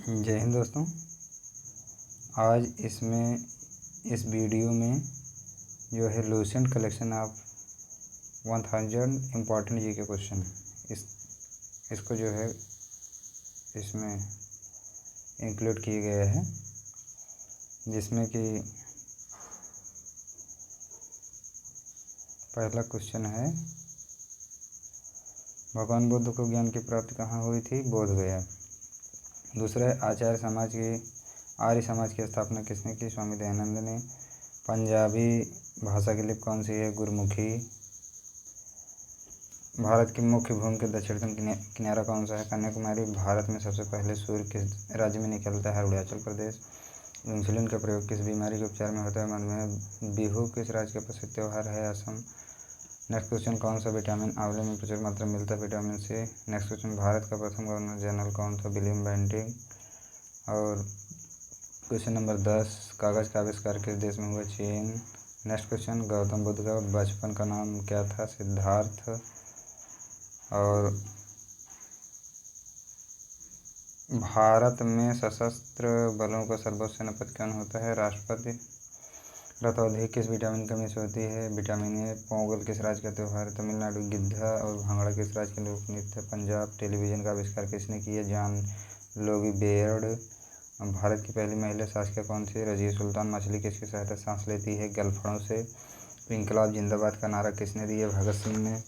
जय हिंद दोस्तों। आज इस वीडियो में जो है लूसेंट कलेक्शन ऑफ 1000 इम्पॉर्टेंट जी के क्वेश्चन इसको जो है इसमें इंक्लूड किए गए हैं, जिसमें कि पहला क्वेश्चन है, भगवान बुद्ध को ज्ञान की प्राप्ति कहाँ हुई थी? बोध गया। दूसरा है, आर्य समाज की स्थापना किसने की? स्वामी दयानंद ने। पंजाबी भाषा की लिपि कौन सी है? गुरमुखी। भारत की मुख्य भूमि के दक्षिणतम किनारा कौन सा है? कन्याकुमारी। भारत में सबसे पहले सूर्य किस राज्य में निकलता है? अरुणाचल प्रदेश। इंसुलिन का प्रयोग किस बीमारी के उपचार में होता है? मधुमेह। बिहू किस राज्य का प्रसिद्ध त्यौहार है? असम। नेक्स्ट क्वेश्चन, कौन सा विटामिन आंवले में प्रचुर मात्रा में मिलता है? Vitamin C. नेक्स्ट क्वेश्चन, भारत का प्रथम गवर्नर जनरल कौन था? William Bentinck. और क्वेश्चन नंबर 10, कागज़ का आविष्कार किस देश में हुआ? चीन। नेक्स्ट क्वेश्चन, गौतम बुद्ध का बचपन का नाम क्या था? सिद्धार्थ। और भारत में सशस्त्र बलों का सर्वोच्च सेनापति कौन होता है? राष्ट्रपति। रतौंधी किस विटामिन की कमी से होती है? Vitamin A. पोंगल किस राज्य का त्यौहार है? तमिलनाडु। गिद्धा और भांगड़ा किस राज्य के लोक नृत्य है? पंजाब। टेलीविज़न का आविष्कार किसने किया? John Logie Baird. भारत की पहली महिला शासक कौन थी? रज़िया सुल्तान। मछली किसकी सहायता से सांस लेती है? गलफड़ों से। इंकलाब जिंदाबाद का नारा किसने दिया? भगत सिंह ने।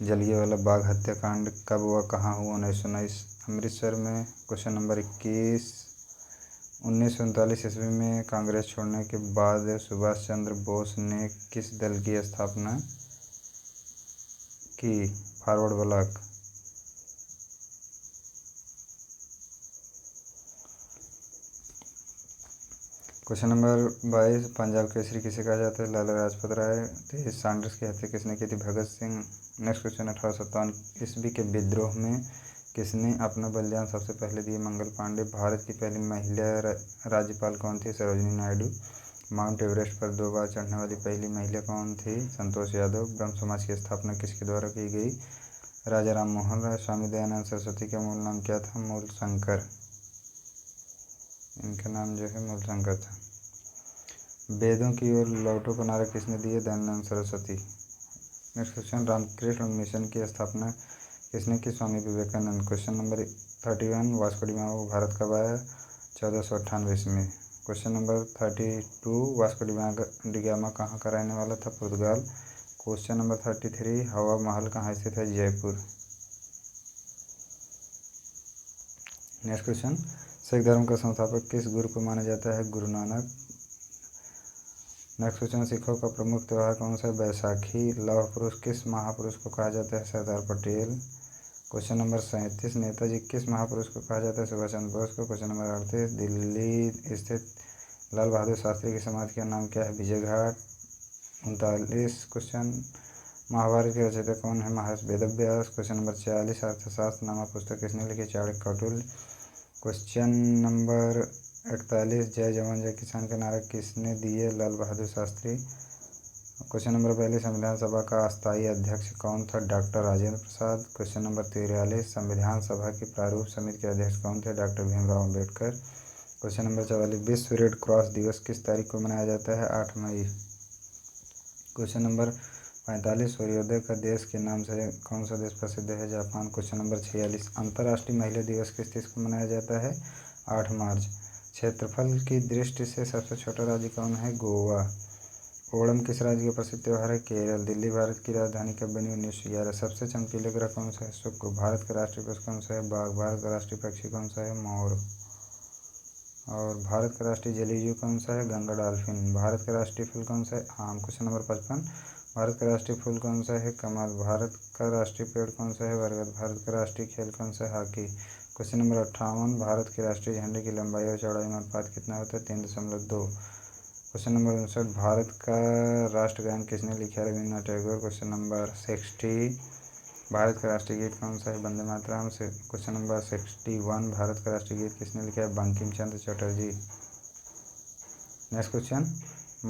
जलियांवाला बाग हत्याकांड कब व कहाँ हुआ? 1919 अमृतसर में। क्वेश्चन नंबर 21, 1939 ईस्वी में कांग्रेस छोड़ने के बाद सुभाष चंद्र बोस ने किस दल की स्थापना की? Forward block. Question number 22, Punjab Kesari किसे कहा जाता है? लाला लाजपत राय। 23, सैंडर्स की हत्या किसने की थी? भगत सिंह। नेक्स्ट क्वेश्चन, 1857 ईस्वी के विद्रोह में किसने अपना बलिदान सबसे पहले दिया? मंगल पांडे। भारत की पहली महिला राज्यपाल कौन थी? सरोजिनी नायडू। माउंट एवरेस्ट पर 2 बार चढ़ने वाली पहली महिला कौन थी? संतोष यादव। ब्रह्म समाज की स्थापना किसके द्वारा की गई? राजा राम मोहन राय। स्वामी दयानंद सरस्वती का मूल नाम क्या था? मूल शंकर। इनका नाम जो है मूल शंकर था। वेदों की ओर लौटो का नारा किसने दिया? Dayanand Saraswati. Next question, Ramakrishna mission की स्थापना किसने की? Swami Vivekananda. Question number 31, Vasco da Gama Bharat कब आया? 1498 ईस्वी में। Question number 32, Vasco da Gama कहाँ का रहने वाला था? पुर्तगाल। क्वेश्चन नंबर 33, हवा महल कहाँ स्थित है? जयपुर। नेक्स्ट क्वेश्चन, सिख धर्म का संस्थापक किस गुरु को माना जाता है? गुरु नानक। नेक्स्ट क्वेश्चन, सिखों का प्रमुख त्यौहार कौन सा है? बैसाखी। लौह पुरुष किस महापुरुष को कहा जाता है? सरदार पटेल। क्वेश्चन नंबर 37, नेताजी किस महापुरुष को कहा जाता है? सुभाष चंद्र बोस को। क्वेश्चन नंबर 38, दिल्ली स्थित लाल बहादुर शास्त्री की समाधि का नाम क्या है? विजय घाट। 39 क्वेश्चन, महाभारत के रचयिता कौन है? महर्षि वेदव्यास। क्वेश्चन नंबर 40, अर्थशास्त्र नामक पुस्तक किसने लिखी? चाणक्य कौटिल्य। क्वेश्चन नंबर 41, जय जवान जय किसान का नारा किसने दिए? लाल बहादुर शास्त्री। क्वेश्चन नंबर 42, संविधान सभा का अस्थायी अध्यक्ष कौन था? Doctor Rajendra Prasad. Question number 43, संविधान सभा की प्रारूप समिति के अध्यक्ष कौन थे? Doctor Bhimrao Ambedkar. Question number 44, विश्व रेड क्रॉस दिवस किस तारीख को मनाया जाता है? 8 मई। क्वेश्चन नंबर 45, सूर्योदय का देश के नाम से कौन सा देश प्रसिद्ध है? जापान। क्वेश्चन नंबर 46, अंतर्राष्ट्रीय महिला दिवस किस देश को मनाया जाता है? 8 मार्च। क्षेत्रफल की दृष्टि से सबसे छोटा राज्य कौन है? गोवा। ओणम किस राज्य का प्रसिद्ध त्यौहार है? केरल। दिल्ली भारत की राजधानी कब बनी? 1911। सबसे चमकीले ग्रह कौन सा है? शुक्र। भारत का राष्ट्रीय पशु कौन सा है? बाघ। भारत का राष्ट्रीय पक्षी कौन सा है? मोर। और भारत का राष्ट्रीय जलीय जीव कौन सा है? गंगा डॉल्फिन। भारत का राष्ट्रीय फल कौन सा है? आम। क्वेश्चन नंबर 55, भारत का राष्ट्रीय फूल कौन सा है? कमल। भारत का राष्ट्रीय पेड़ कौन सा है? बरगद। भारत का राष्ट्रीय खेल कौन सा है? हॉकी। क्वेश्चन नंबर 58, भारत के राष्ट्रीय झंडे की लंबाई और चौड़ाई में अनुपात कितना होता है? 3.2। क्वेश्चन नंबर 59, भारत का राष्ट्रगान किसने लिखा है? रविन्द्रनाथ टैगोर। क्वेश्चन नंबर 60, भारत का राष्ट्रीय गीत कौन सा है? वंदे मातरम। से क्वेश्चन नंबर 61, भारत का राष्ट्रीय गीत किसने लिखा है? बंकिम चंद्र चटर्जी। नेक्स्ट क्वेश्चन,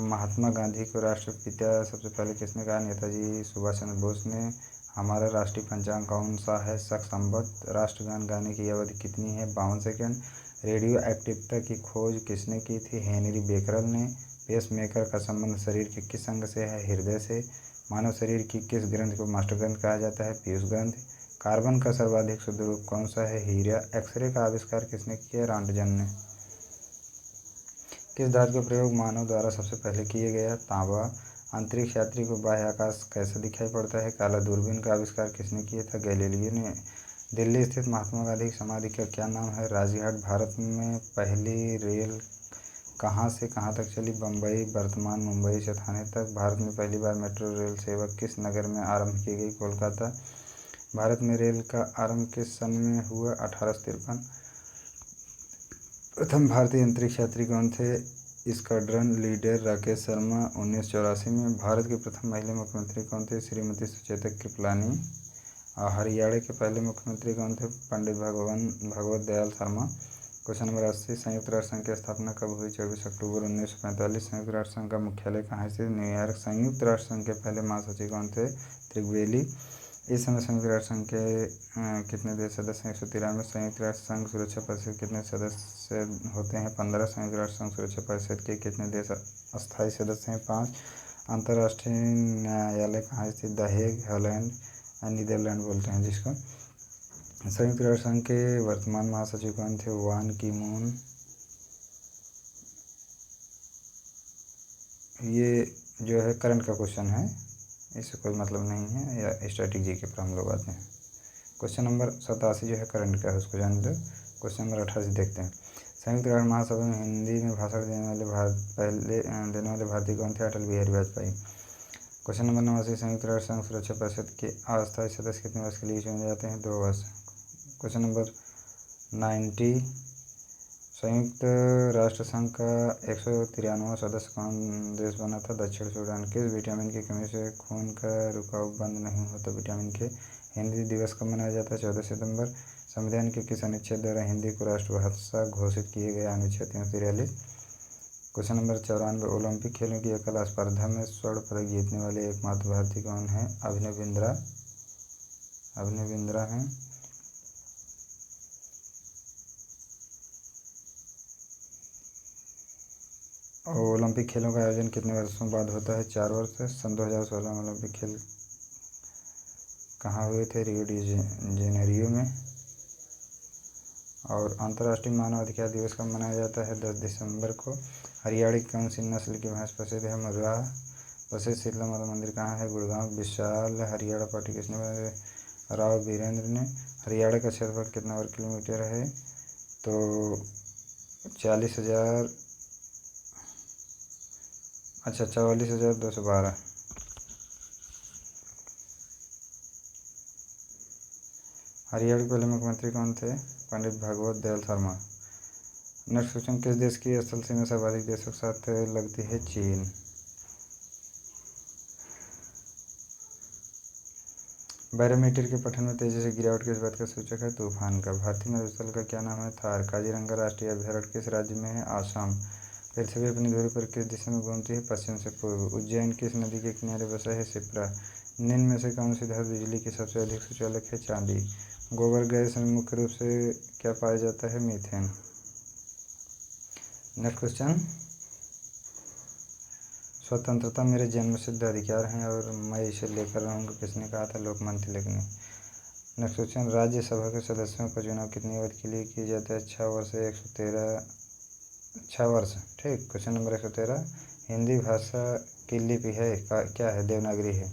महात्मा गांधी को राष्ट्रपिता सबसे पहले किसने कहा? नेताजी सुभाष चंद्र बोस ने। हमारा राष्ट्रीय पंचांग कौन सा है? शक संवत। राष्ट्रगान गाने की अवधि कितनी है? 52 सेकेंड। रेडियो एक्टिवता की खोज किसने की थी? हेनरी बेकरल ने। पेसमेकर का संबंध शरीर के किस अंग से है? हृदय से। मानव शरीर की किस ग्रंथि को मास्टर ग्रंथ कहा जाता है? पीयूष ग्रंथि। कार्बन का सर्वाधिक शुद्ध रूप कौन सा है? हीरा। एक्सरे का आविष्कार किसने किया? रॉन्टजन ने। किस धातु का प्रयोग मानव द्वारा सबसे पहले किया गया? तांबा। अंतरिक्ष यात्री को बाह्य आकाश कैसे दिखाई पड़ता है? काला दूरबीन का आविष्कार किसने किया था? गैलीलियो ने। दिल्ली स्थित महात्मा गांधी की समाधि का क्या नाम है? राजघाट। भारत में पहली रेल कहाँ से कहाँ तक चली? बम्बई वर्तमान मुंबई से थाने तक। भारत में पहली बार मेट्रो रेल सेवा किस नगर में आरंभ की गई? कोलकाता। भारत में रेल का आरंभ किस सन में हुआ? 1853। प्रथम भारतीय अंतरिक्ष यात्री कौन थे? Squadron leader Rakesh Sharma. 1984 में। भारत की प्रथम महिला मुख्यमंत्री कौन थी? श्रीमती सुचेता कृपलानी। हरियाणा के पहले मुख्यमंत्री कौन थे? पंडित भगवत दयाल शर्मा। Question number 80। संयुक्त राष्ट्र संघ की स्थापना कब हुई? 24 अक्टूबर 1945। संयुक्त राष्ट्र संघ का मुख्यालय कहाँ स्थित? न्यूयॉर्क। संयुक्त राष्ट्र संघ के पहले महासचिव कौन थे? त्रिगवेली। इस समय संयुक्त राष्ट्र संघ के कितने देश सदस्य हैं? 193। संयुक्त राष्ट्र संघ सुरक्षा परिषद कितने सदस्य होते हैं? 15। संयुक्त राष्ट्र संघ सुरक्षा परिषद के कितने देश अस्थायी सदस्य हैं? 5। अंतर्राष्ट्रीय न्यायालय कहाँ स्थित? द हेग, हॉलैंड, नीदरलैंड बोलते हैं जिसको। संयुक्त राष्ट्र संघ के वर्तमान महासचिव कौन थे? वान की मून। ये जो है करंट का क्वेश्चन है, इससे कोई मतलब नहीं है, या स्ट्रेटेजी के पर हम लोग आते हैं। क्वेश्चन नंबर 87 जो है करंट का है, उसको जान लो। क्वेश्चन नंबर 88 देखते हैं। संयुक्त राष्ट्र महासभा में हिंदी में भाषण देने वाले भारतीय कौन थे? अटल बिहारी वाजपेयी। Question number 89। संयुक्त राष्ट्र संघ सुरक्षा परिषद के अस्थायी सदस्य कितने वर्ष के लिए चुने जाते हैं? 2 वर्ष। Question number 90। संयुक्त राष्ट्र संघ का 193वां सदस्य कौन देश बना था? दक्षिण सूडान। किस विटामिन की कमी से खून का रुकाव बंद नहीं होता? विटामिन के। हिंदी दिवस कब मनाया जाता है? 14 सितंबर। संविधान के किस अनुच्छेद द्वारा हिंदी को राष्ट्रभाषा घोषित किया गया? अनुच्छेद 343। Question number 94। ओलंपिक खेलों की एकल स्पर्धा में स्वर्ण पदक जीतने वाले एकमात्र भारतीय कौन है? अभिनव बिंद्रा। अभिनव बिंद्रा हैं। और ओलंपिक खेलों का आयोजन कितने वर्षों बाद होता है? 4 वर्ष। सन 2016 में ओलंपिक खेल कहाँ हुए थे? रियो डी जेनेरियो में। और अंतर्राष्ट्रीय मानव अधिकार दिवस कब मनाया जाता है? 10 दिसंबर को। हरियाणा की कौन सी नस्ल की भैंस प्रसिद्ध है? मुर्रा। प्रसिद्ध शीतला माता मंदिर कहाँ है? गुड़गांव। विशाल हरियाणा पार्टी किसने बनाई? राव वीरेंद्र ने। हरियाणा का क्षेत्रफल कितना वर्ग किलोमीटर है? तो 40,000, अच्छा 44,212। हरियाणा के पहले मुख्यमंत्री कौन थे? पंडित भगवत दयाल शर्मा। Next question. किस देश की स्थल सीमा सर्वाधिक देशों के साथ लगती है? चीन। बैरोमीटर के पठन में तेजी से गिरावट किस बात का सूचक है? तूफान का। भारतीय मरुस्थल का क्या नाम है? थार। काजीरंगा राष्ट्रीय अभयारण्य किस राज्य में है? आसाम। पृथ्वी अपनी धुरी पर किस दिशा में घूमती है? पश्चिम से पूर्व। उज्जैन किस नदी के किनारे बसा है? शिप्रा। निम्न में से कौन सी धातु बिजली की सबसे अधिक सुचालक है? चांदी। गोबर गैस में मुख्य रूप से क्या पाया जाता है? मीथेन। Next question. स्वतंत्रता मेरे जन्मसिद्ध अधिकार हैं और मैं इसे लेकर रहूँगा किसने कहा था? लोकमान्य तिलक ने। Next question. राज्यसभा के सदस्यों का चुनाव कितनी अवधि के लिए किया जाता है? 6 वर्ष। 113, 6 वर्ष। ठीक। Question number 113। हिंदी भाषा की लिपि है क्या है? देवनागरी है।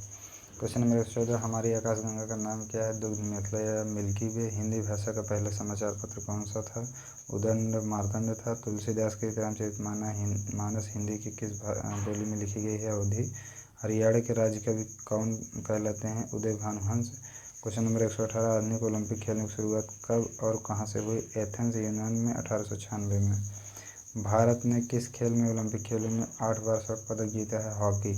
Question number 114। हमारी आकाशगंगा का नाम क्या है? दुग्ध मेखला या मिल्की वे। हिंदी भाषा का पहला समाचार पत्र कौन सा था? उदंड मार्तंड था। तुलसीदास की रामचरितमानस हिंदी की किस बोली में लिखी गई है? अवधी। हरियाणा के राज्य कवि कौन कहलाते हैं? उदय भानुहंस। Question number 118। आधुनिक ओलंपिक खेलों की शुरुआत कब और कहाँ से हुई? एथेंस यूनान में 1896 में। भारत ने किस खेल में ओलंपिक खेलों में 8 बार स्वर्ण पदक जीता है? हॉकी।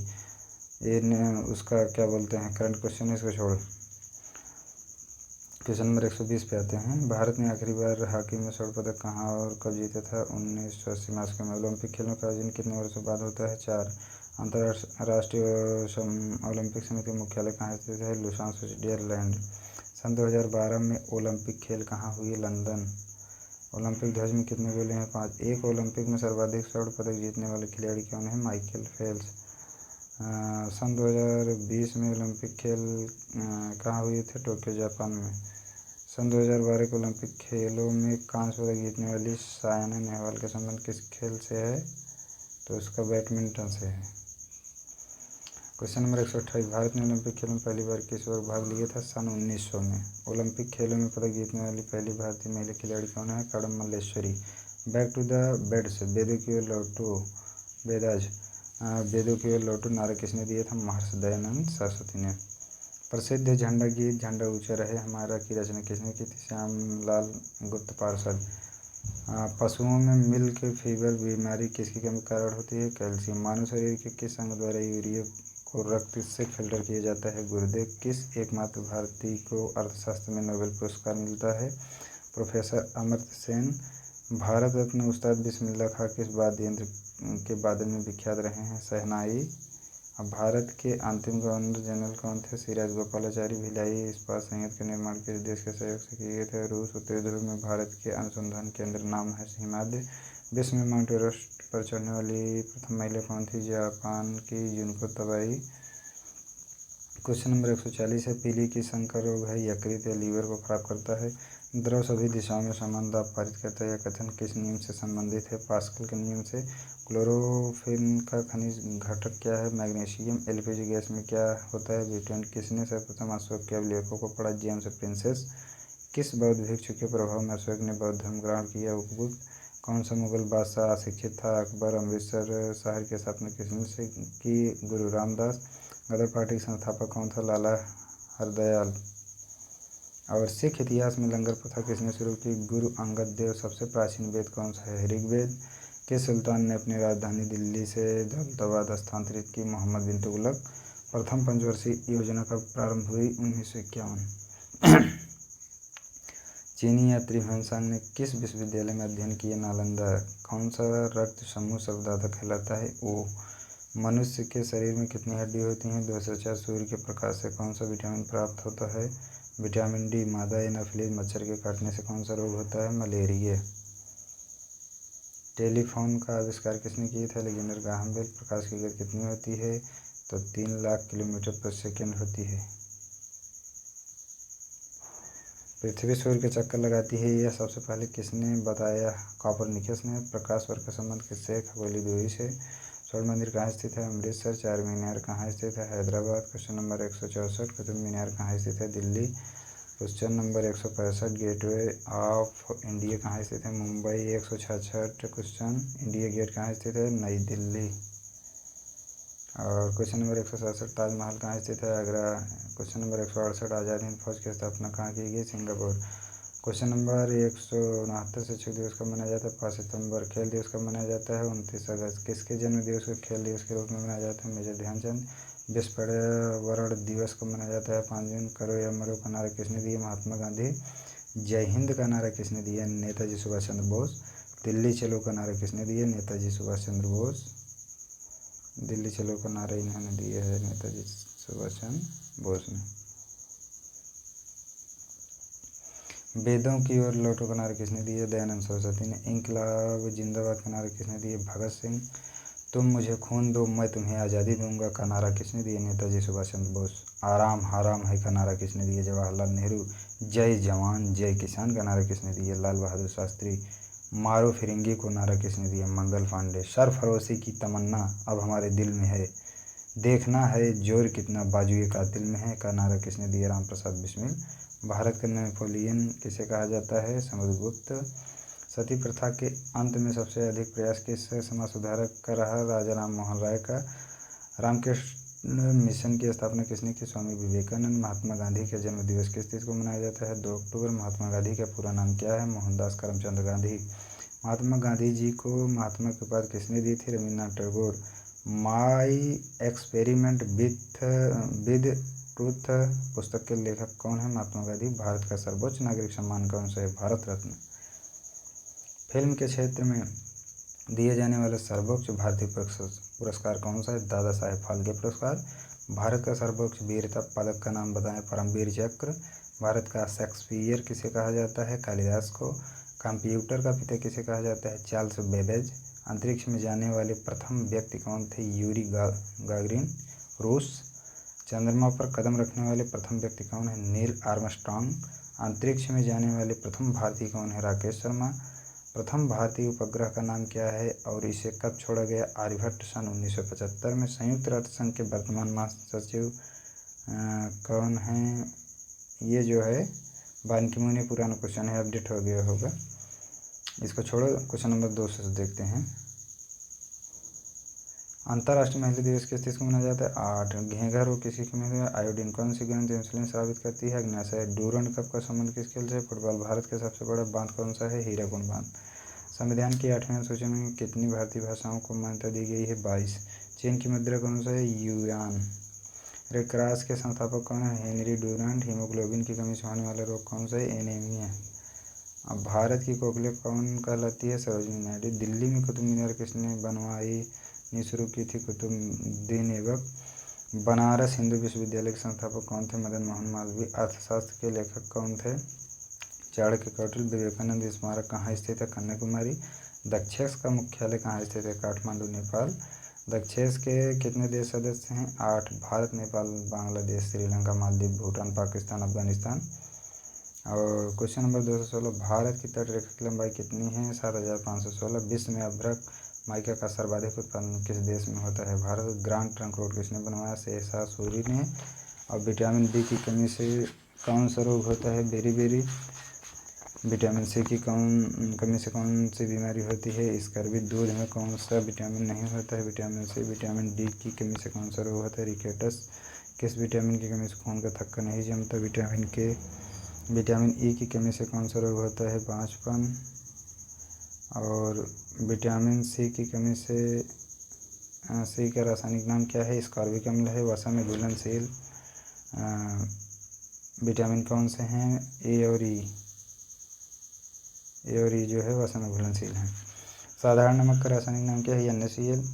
उसका क्या बोलते हैं? करंट क्वेश्चन है, इसको छोड़। क्वेश्चन नंबर 120 पे आते हैं। भारत ने आखिरी बार हॉकी में स्वर्ण पदक कहाँ और कब जीता था? 1980 मास्को में। ओलंपिक खेलों का आयोजन कितने वर्षों बाद होता है? 4। अंतर्राष्ट्रीय ओलंपिक समिति का मुख्यालय कहाँ स्थित है? Lausanne, Switzerland. सन 2012 में ओलंपिक खेल कहाँ हुए? लंदन। ओलंपिक ध्वज में कितने गोले हैं? 5। एक ओलंपिक में सर्वाधिक स्वर्ण पदक जीतने वाले खिलाड़ी कौन है? Michael Phelps. सन 2020 में ओलंपिक खेल कहाँ हुए थे? टोक्यो, जापान में। सन 2012 के ओलंपिक खेलों में कांस्य पदक जीतने वाली सायना नेहवाल का संबंध किस खेल से है? तो उसका बैडमिंटन से है। क्वेश्चन नंबर 128, भारत ने ओलंपिक खेलों में पहली बार किस वर्ष भाग लिया था? सन 1900 में। ओलंपिक खेलों में पदक जीतने वाली पहली भारतीय महिला खिलाड़ी कौन है? Karnam Malleswari. Back to the Vedas, वेदों की ओर लौटो, वेदाज। वेदों की ओर लौटो नारा किसने दिया था? महर्षि दयानंद सरस्वती ने। प्रसिद्ध झंडा गीत झंडा ऊंचा रहे हमारा की रचना किसने की थी? श्यामलाल गुप्त पार्षद। पशुओं में मिल्क फीवर बीमारी किसकी कमी के कारण होती है? कैल्शियम। मानव शरीर के किस अंग द्वारा यूरिया को रक्त से फिल्टर किया जाता है? गुर्दे। किस एकमात्र भारतीय को अर्थशास्त्र में नोबेल पुरस्कार मिलता है? प्रोफेसर अमर्त्य सेन। भारत रत्न उस्ताद बिस्मिल्लाह खां किस वाद्य यंत्र के वादन में विख्यात रहे हैं? शहनाई। अब भारत के अंतिम गवर्नर जनरल कौन थे? सी राजगोपालाचारी। भिलाई इस्पात संयंत्र के निर्माण किस देश के सहयोग से किए गए थे? रूस। उत्तरी ध्रुव में भारत के अनुसंधान केंद्र नाम है? हिमालय। विश्व में माउंट एवरेस्ट पर चढ़ने वाली प्रथम महिला कौन थी? जापान की जुनको तबाई। क्वेश्चन नंबर 140 है, पीली की संकर रोग है? यकृत या लीवर को खराब करता है? द्रव सभी दिशाओं में समान दाब पारित करता है? यह कथन किस नियम से संबंधित है? पास्कल के नियम से। क्लोरोफिल का खनिज घटक क्या है? मैग्नीशियम। एलपीजी गैस में क्या होता है? ब्यूटेन। किसने सर्वप्रथम अशोक के अभिलेखों को पढ़ा? James princess. किस बौद्ध भिक्षु के प्रभाव में अशोक ने बौद्ध धर्म ग्रहण किया? उपगुप्त। कौन सा मुगल बादशाह अशिक्षित था? अकबर। अमृतसर शहर की स्थापना किसने से की? गुरु रामदास। गदर पार्टी के संस्थापक कौन था? लाला हरदयाल। और सिख इतिहास में लंगर प्रथा किसने शुरू की? गुरु अंगद देव। सबसे प्राचीन वेद कौन सा है? ऋग्वेद। किस सुल्तान ने अपनी राजधानी दिल्ली से दौलताबाद स्थानांतरित की? मोहम्मद बिन तुगलक। प्रथम पंचवर्षीय योजना कब प्रारंभ हुई? 1951। चीनी यात्री ह्वेनसांग ने किस विश्वविद्यालय में अध्ययन किया? नालंदा। कौन सा रक्त समूह सर्वदादा कहलाता है? ओ। मनुष्य के शरीर में कितनी हड्डी होती हैं? 204। सूर्य के प्रकाश से कौन सा विटामिन प्राप्त होता है? Vitamin D. मादा एनाफिलीज मच्छर के काटने से कौन सा रोग होता है? मलेरिया। टेलीफोन का आविष्कार किसने किया था? Alexander Graham bell. प्रकाश की गति कितनी होती है? तो 3 लाख किलोमीटर प्रति सेकंड होती है। पृथ्वी सूर्य के चक्कर लगाती है, यह सबसे पहले किसने बताया? कॉपरनिकस ने। प्रकाश वर्ग का संबंध किससे है? खगोलीय दूरी से। स्वर्ण मंदिर कहाँ स्थित है? अमृतसर। चार मीनार कहाँ स्थित है? हैदराबाद। क्वेश्चन नंबर 164, कुतुब मीनार कहाँ स्थित है? Delhi. Question number 165, gateway of India कहाँ स्थित है? मुंबई। 166 क्वेश्चन, इंडिया गेट कहाँ स्थित है? नई दिल्ली। और क्वेश्चन नंबर 167, ताजमहल कहाँ स्थित है? आगरा। क्वेश्चन नंबर 168, आज़ाद हिंद फौज की स्थापना कहाँ की गई? सिंगापुर। क्वेश्चन नंबर 169, शिक्षक दिवस कब मनाया जाता है? 5 सितंबर। खेल दिवस कब मनाया जाता है? 29 अगस्त। किसके जन्म दिवस को खेल दिवस के रूप में मनाया जाता है? मेजर ध्यानचंद। विश्व पर्यावरण दिवस कब मनाया जाता है? 5 जून। करो या मरो का नारा किसने दिया? महात्मा गांधी। जय हिंद का नारा किसने दिया? नेताजी सुभाष चंद्र बोस। दिल्ली चलो का नारा किसने दिया? नेताजी सुभाष चंद्र बोस। दिल्ली चलो का नारा इन्होंने दिया है, नेताजी सुभाष चंद्र बोस ने। वेदों की ओर लौटो का नारा किसने दिया? दयानंद सरस्वती ने। इंकलाब जिंदाबाद का नारा किसने दिया? भगत सिंह। तुम मुझे खून दो मैं तुम्हें आज़ादी दूंगा का नारा किसने दिया? नेताजी सुभाष चंद्र बोस। आराम हराम है का नारा किसने दिया? जवाहरलाल नेहरू। जय जवान जय किसान का नारा किसने दिया? लाल बहादुर शास्त्री। मारो फिरंगी को नारा किसने दिया? मंगल पांडे। सरफरोशी की तमन्ना अब हमारे दिल में है, देखना है जोर कितना बाजुए कातिल में है का नारा किसने दिया? राम प्रसाद बिस्मिल। भारत का नेपोलियन किसे कहा जाता है? समुद्रगुप्त। सती प्रथा के अंत में सबसे अधिक प्रयास किस समाज सुधारक का रहा? राजा राम मोहन राय का। रामकृष्ण मिशन की स्थापना किसने की? स्वामी विवेकानंद। महात्मा गांधी का जन्म दिवस किस तिथि को मनाया जाता है? 2 अक्टूबर। महात्मा गांधी का पूरा नाम क्या है? मोहनदास करमचंद गांधी। महात्मा गांधी जी को महात्मा की उपाधि किसने दी थी? Rabindranath Tagore. My experiment with truth पुस्तक के लेखक कौन है? महात्मा गांधी। भारत का सर्वोच्च नागरिक सम्मान कौन सा है? भारत रत्न। फिल्म के क्षेत्र में दिए जाने वाला सर्वोच्च भारतीय पुरस्कार कौन सा है? दादा साहेब फाल्के पुरस्कार। भारत का सर्वोच्च वीरता पदक का नाम बताएं? परमवीर चक्र। भारत का शेक्सपियर किसे कहा जाता है? कालिदास को। कंप्यूटर का पिता किसे कहा जाता है? Charles Babbage. अंतरिक्ष में जाने वाले प्रथम व्यक्ति कौन थे? यूरी गागरिन, रूस। चंद्रमा पर कदम रखने वाले प्रथम व्यक्ति कौन है? Neil Armstrong. अंतरिक्ष में जाने वाले प्रथम भारतीय कौन है? राकेश शर्मा। प्रथम भारतीय उपग्रह का नाम क्या है और इसे कब छोड़ा गया? आर्यभट्ट सन 1975 में। संयुक्त राष्ट्र संघ के वर्तमान महासचिव कौन हैं? ये जो है बान की मून, पुराना क्वेश्चन है, अपडेट हो गया होगा, इसको छोड़ो। क्वेश्चन नंबर 2 से देखते हैं। अंतर्राष्ट्रीय महिला दिवस किस चीज़ को मनाया जाता है? 8। घेंघा रोग किसी को मिलेगा? आयोडीन। कौन सी ग्रंथि इंसुलिन स्रावित करती है? अग्न्याशय। डूरंड कप का संबंध किस खेल से? फुटबॉल। भारत का सबसे बड़ा बांध कौन सा है? हीराकुंड बांध। संविधान की 8वीं अनुसूची में कितनी भारतीय भाषाओं को मान्यता दी गई है? 22। चीन की मुद्रा कौन सा है? युआन। रेड क्रॉस के संस्थापक कौन है? Henry Durand. हीमोग्लोबिन की कमी से होने वाला रोग कौन सा है? एनीमिया। अब भारत की कोकिला कौन कहलाती है? सरोजिनी नायडू। दिल्ली में कुतुब मीनार किसने बनवाई शुरू की थी? कुतुबुद्दीन ऐबक। बनारस हिंदू विश्वविद्यालय के संस्थापक कौन थे? मदन मोहन मालवीय। अर्थशास्त्र के लेखक कौन थे? चाणक्य। कौटिल्य। विवेकानंद स्मारक कहाँ स्थित है? कन्याकुमारी। दक्षेस का मुख्यालय कहाँ स्थित है? काठमांडू, नेपाल। दक्षेस के कितने देश सदस्य हैं? 8। भारत, नेपाल, बांग्लादेश, श्रीलंका, मालदीव, भूटान, पाकिस्तान, अफगानिस्तान। और क्वेश्चन नंबर 216, भारत की तटरेखा की लंबाई कितनी है? 7516। विश्व में अभ्रक माइका का सर्वाधिक उत्पादन किस देश में होता है? भारत। ग्रांड ट्रंक रोड किसने बनवाया? शेरशाह सूरी ने। और विटामिन डी की कमी से कौन सा रोग होता है? बेरी। विटामिन सी की कमी से कौन सी बीमारी होती है? स्कर्वी। दूध में कौन सा विटामिन नहीं होता है? विटामिन सी। विटामिन डी की कमी से कौन सा रोग होता है? रिकेटस। किस विटामिन की कमी से खून का थक्का नहीं जमता? विटामिन के। विटामिन ई की कमी से कौन सा रोग होता है? बांझपन। और विटामिन सी की कमी से सी का रासायनिक नाम क्या है? स्कॉर्बिक अम्ल है। वसा में घुलनशील विटामिन कौन से हैं? ए और ई जो है वसा में घुलनशील है। साधारण नमक का रासायनिक नाम क्या है? NaCl।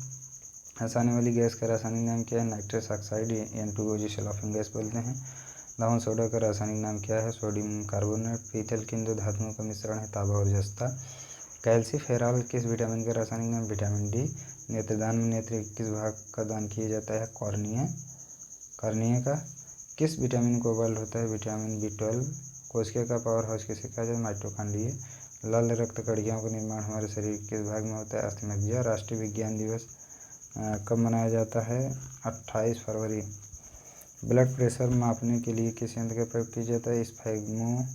हंसाने वाली गैस का रासायनिक नाम क्या है? नाइट्रस ऑक्साइड, N2O जिसे लाफिंग गैस बोलते हैं। लवण सोडा का रासायनिक नाम क्या है? Sodium carbonate. पीतल किन दो धातुओं का मिश्रण है? तांबा और जस्ता। कैल्सीफेरॉल किस विटामिन का रासायनिक नाम? Vitamin D. नेत्रदान में नेत्र के किस भाग का दान किया जाता है? कॉर्निया का। किस विटामिन को उपलब्ध होता है? Vitamin B12। कोशिका का पावर हाउस किसे कहा जाता है? माइटोकॉन्ड्रिया। लाल रक्त कणिकाओं का निर्माण हमारे शरीर के किस भाग में होता है? अस्थि मज्जा। राष्ट्रीय विज्ञान दिवस कब मनाया जाता है? 28 फरवरी। ब्लड प्रेशर मापने के लिए किस यंत्र का प्रयोग किया जाता है? स्फैग्मोमाइनोमीटर।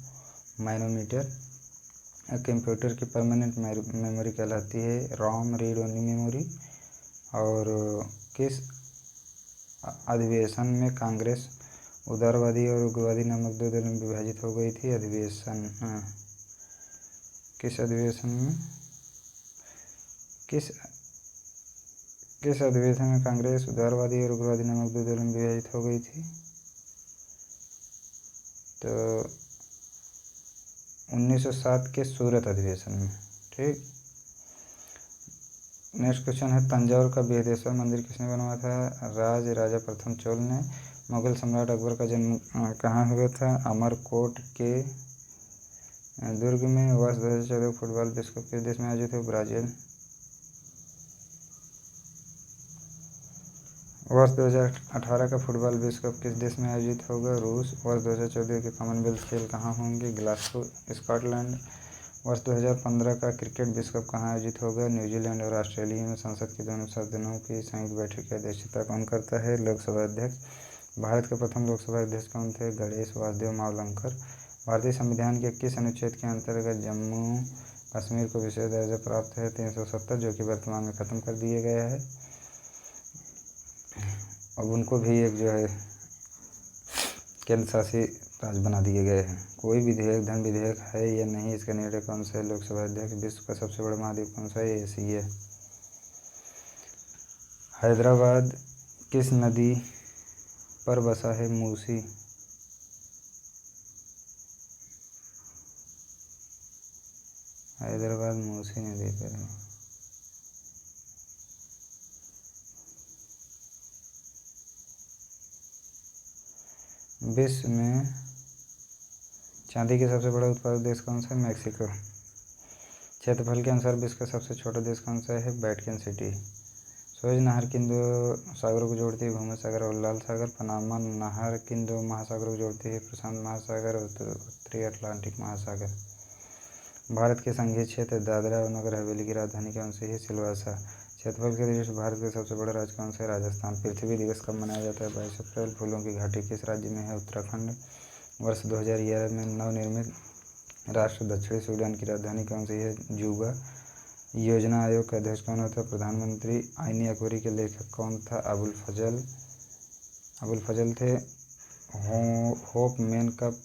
कंप्यूटर की परमानेंट मेमोरी कहलाती है? रोम, रीड ओनली मेमोरी। और किस अधिवेशन में कांग्रेस उदारवादी और उग्रवादी नामक दो दलों में विभाजित हो गई थी? किस अधिवेशन में किस अधिवेशन में कांग्रेस उदारवादी और उग्रवादी नामक दो दलों में विभाजित हो गई थी? तो 1907 के सूरत अधिवेशन में। ठीक। नेक्स्ट क्वेश्चन है, तंजौर का बृहदेश्वर मंदिर किसने बनवाया था? राजा प्रथम चोल ने। मुगल सम्राट अकबर का जन्म कहाँ हुआ था? अमरकोट के दुर्ग में। वर्ष 2014 फुटबॉल विश्व कप किस देश में आयोजित हुआ? ब्राज़ील। वर्ष 2018 का फुटबॉल विश्व कप किस देश में आयोजित होगा? रूस। वर्ष 2014 के कॉमनवेल्थ खेल कहाँ होंगे? Glasgow, Scotland. वर्ष 2015 का क्रिकेट विश्व कप कहाँ आयोजित होगा? न्यूजीलैंड और ऑस्ट्रेलिया में। संसद के दोनों सदनों की संयुक्त बैठक की अध्यक्षता कौन करता है? लोकसभा अध्यक्ष। भारत के प्रथम लोकसभा अध्यक्ष कौन थे? गणेश वासुदेव मावलंकर। भारतीय संविधान के किस अनुच्छेद के अंतर्गत जम्मू कश्मीर को विशेष दर्जा प्राप्त है? 370, जो कि वर्तमान में खत्म कर दिया गया है। अब उनको भी एक जो है केंद्र शासित राज्य बना दिए गए हैं। कोई विधेयक धन विधेयक है या नहीं, इसका निर्णय कौन सा है? लोकसभा अध्यक्ष। विश्व का सबसे बड़ा महाद्वीप कौन सा है? एशिया। हैदराबाद किस नदी पर बसा है? मूसी। हैदराबाद मूसी नदी पर है। विश्व में चांदी के सबसे बड़ा उत्पादक देश कौन सा है? मैक्सिको। क्षेत्रफल के अनुसार विश्व का सबसे छोटा देश कौन सा है? Vatican city. सुएज नहर किन दो सागरों को जोड़ती है? भूमध्य सागर और लाल सागर। पनामा नहर किन दो महासागरों को जोड़ती है? प्रशांत महासागर और उत्तरी अटलांटिक महासागर। भारत के संघीय क्षेत्र दादरा और नगर हवेली की राजधानी कौन सी है? सिलवासा। क्षेत्रफल के दृष्टि से भारत का सबसे बड़ा राज्य कौन सा है? राजस्थान। पृथ्वी दिवस कब मनाया जाता है? 22 अप्रैल। फूलों की घाटी किस राज्य में है? उत्तराखंड। वर्ष 2011 में नवनिर्मित राष्ट्र दक्षिणी सूडान की राजधानी कौन सी है? juba। योजना आयोग का अध्यक्ष कौन होता है? प्रधानमंत्री। आईनी अकबरी के लेखक कौन था? अबुल फजल थे। होप मैन कप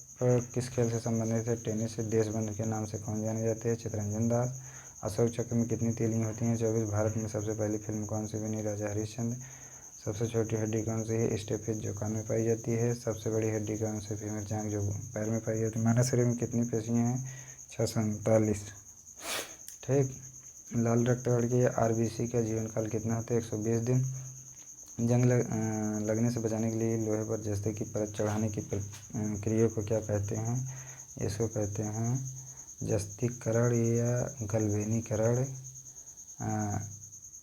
किस खेल से संबंधित है? टेनिस। देशबंधु के नाम से कौन जाने जाते हैं? चित्तरंजन दास। अशोक चक्र में कितनी तीलियां होती हैं? 24। भारत में सबसे पहली फिल्म कौन सी बनी? राजा हरिश्चंद्र। सबसे छोटी हड्डी कौन सी है? स्टेपिस जो कान में पाई जाती है। सबसे बड़ी हड्डी कौन सी? फीमर जांघ जो पैर में पाई जाती है। मानव शरीर में कितनी पेशियां हैं? 639। ठीक। लाल रक्त कण के आरबीसी का जीवन काल कितना होता है? 120 दिन। जंग लगने से बचाने के लिए लोहे पर जस्ते की परत चढ़ाने की क्रिया को क्या कहते हैं? इसको कहते हैं जस्तीकरण या गैल्वेनीकरण।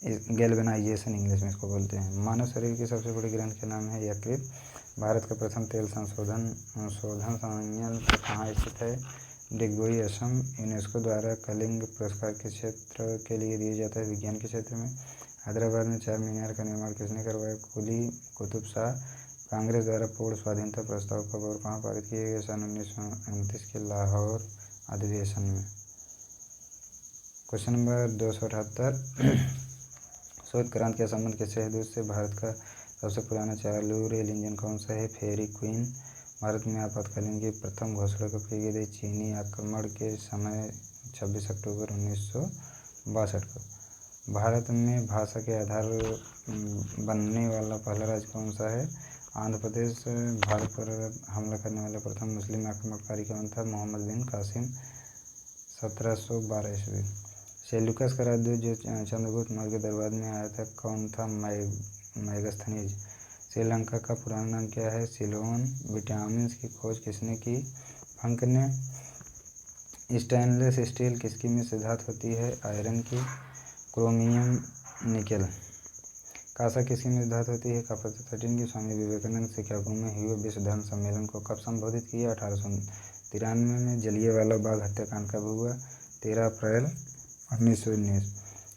गैल्वेनाइजेशन इंग्लिश में इसको बोलते हैं। मानव शरीर की सबसे बड़ी ग्रंथि का नाम है यकृत। भारत का प्रथम तेल संशोधन संयंत्र कहाँ स्थित है? डिगबोई असम। यूनेस्को द्वारा कलिंग पुरस्कार किस क्षेत्र के लिए दिया जाता है? विज्ञान के क्षेत्र में। हैदराबाद में 4 मीनार का निर्माण किसने करवाया? कुली कुतुब शाह। कांग्रेस द्वारा पूर्ण स्वाधीनता प्रस्ताव कब और कहाँ पारित किया गया? सन 1929 के लाहौर अधिवेशन में। Question number 278। श्वेत क्रांति का संबंध किससे है? दूध से। भारत का सबसे पुराना चालू रेल इंजन कौन सा है? फेरी क्वीन। भारत में आपातकालीन की प्रथम घोषणा कब की गई थी? चीनी आक्रमण के समय 26 अक्टूबर 1962 को। भारत में भाषा के आधार बनने वाला पहला राज्य कौन सा है? आंध्र प्रदेश। भारत पर हमला करने वाला प्रथम मुस्लिम आक्रमणकारी कौन था? मोहम्मद बिन कासिम। 1712 ईस्वी। सेल्यूकस का राज्य जो चंद्रगुप्त मौर्य के दरबार में आया था कौन था? मैगस्थनीज। श्रीलंका का पुराना नाम क्या है? सिलोन। विटामिन की खोज किसने की? फंक ने। स्टेनलेस स्टील किसकी में से धातु होती है? आयरन की। Chromium nickel. कांसा किसकी में धातु होती है? कॉपर। 13 की स्वामी विवेकानंद शिकागो में हुए विश्व धर्म सम्मेलन को कब संबोधित किया? 1893 में। जलियांवाला बाग हत्याकांड कब हुआ? 13 अप्रैल 1919।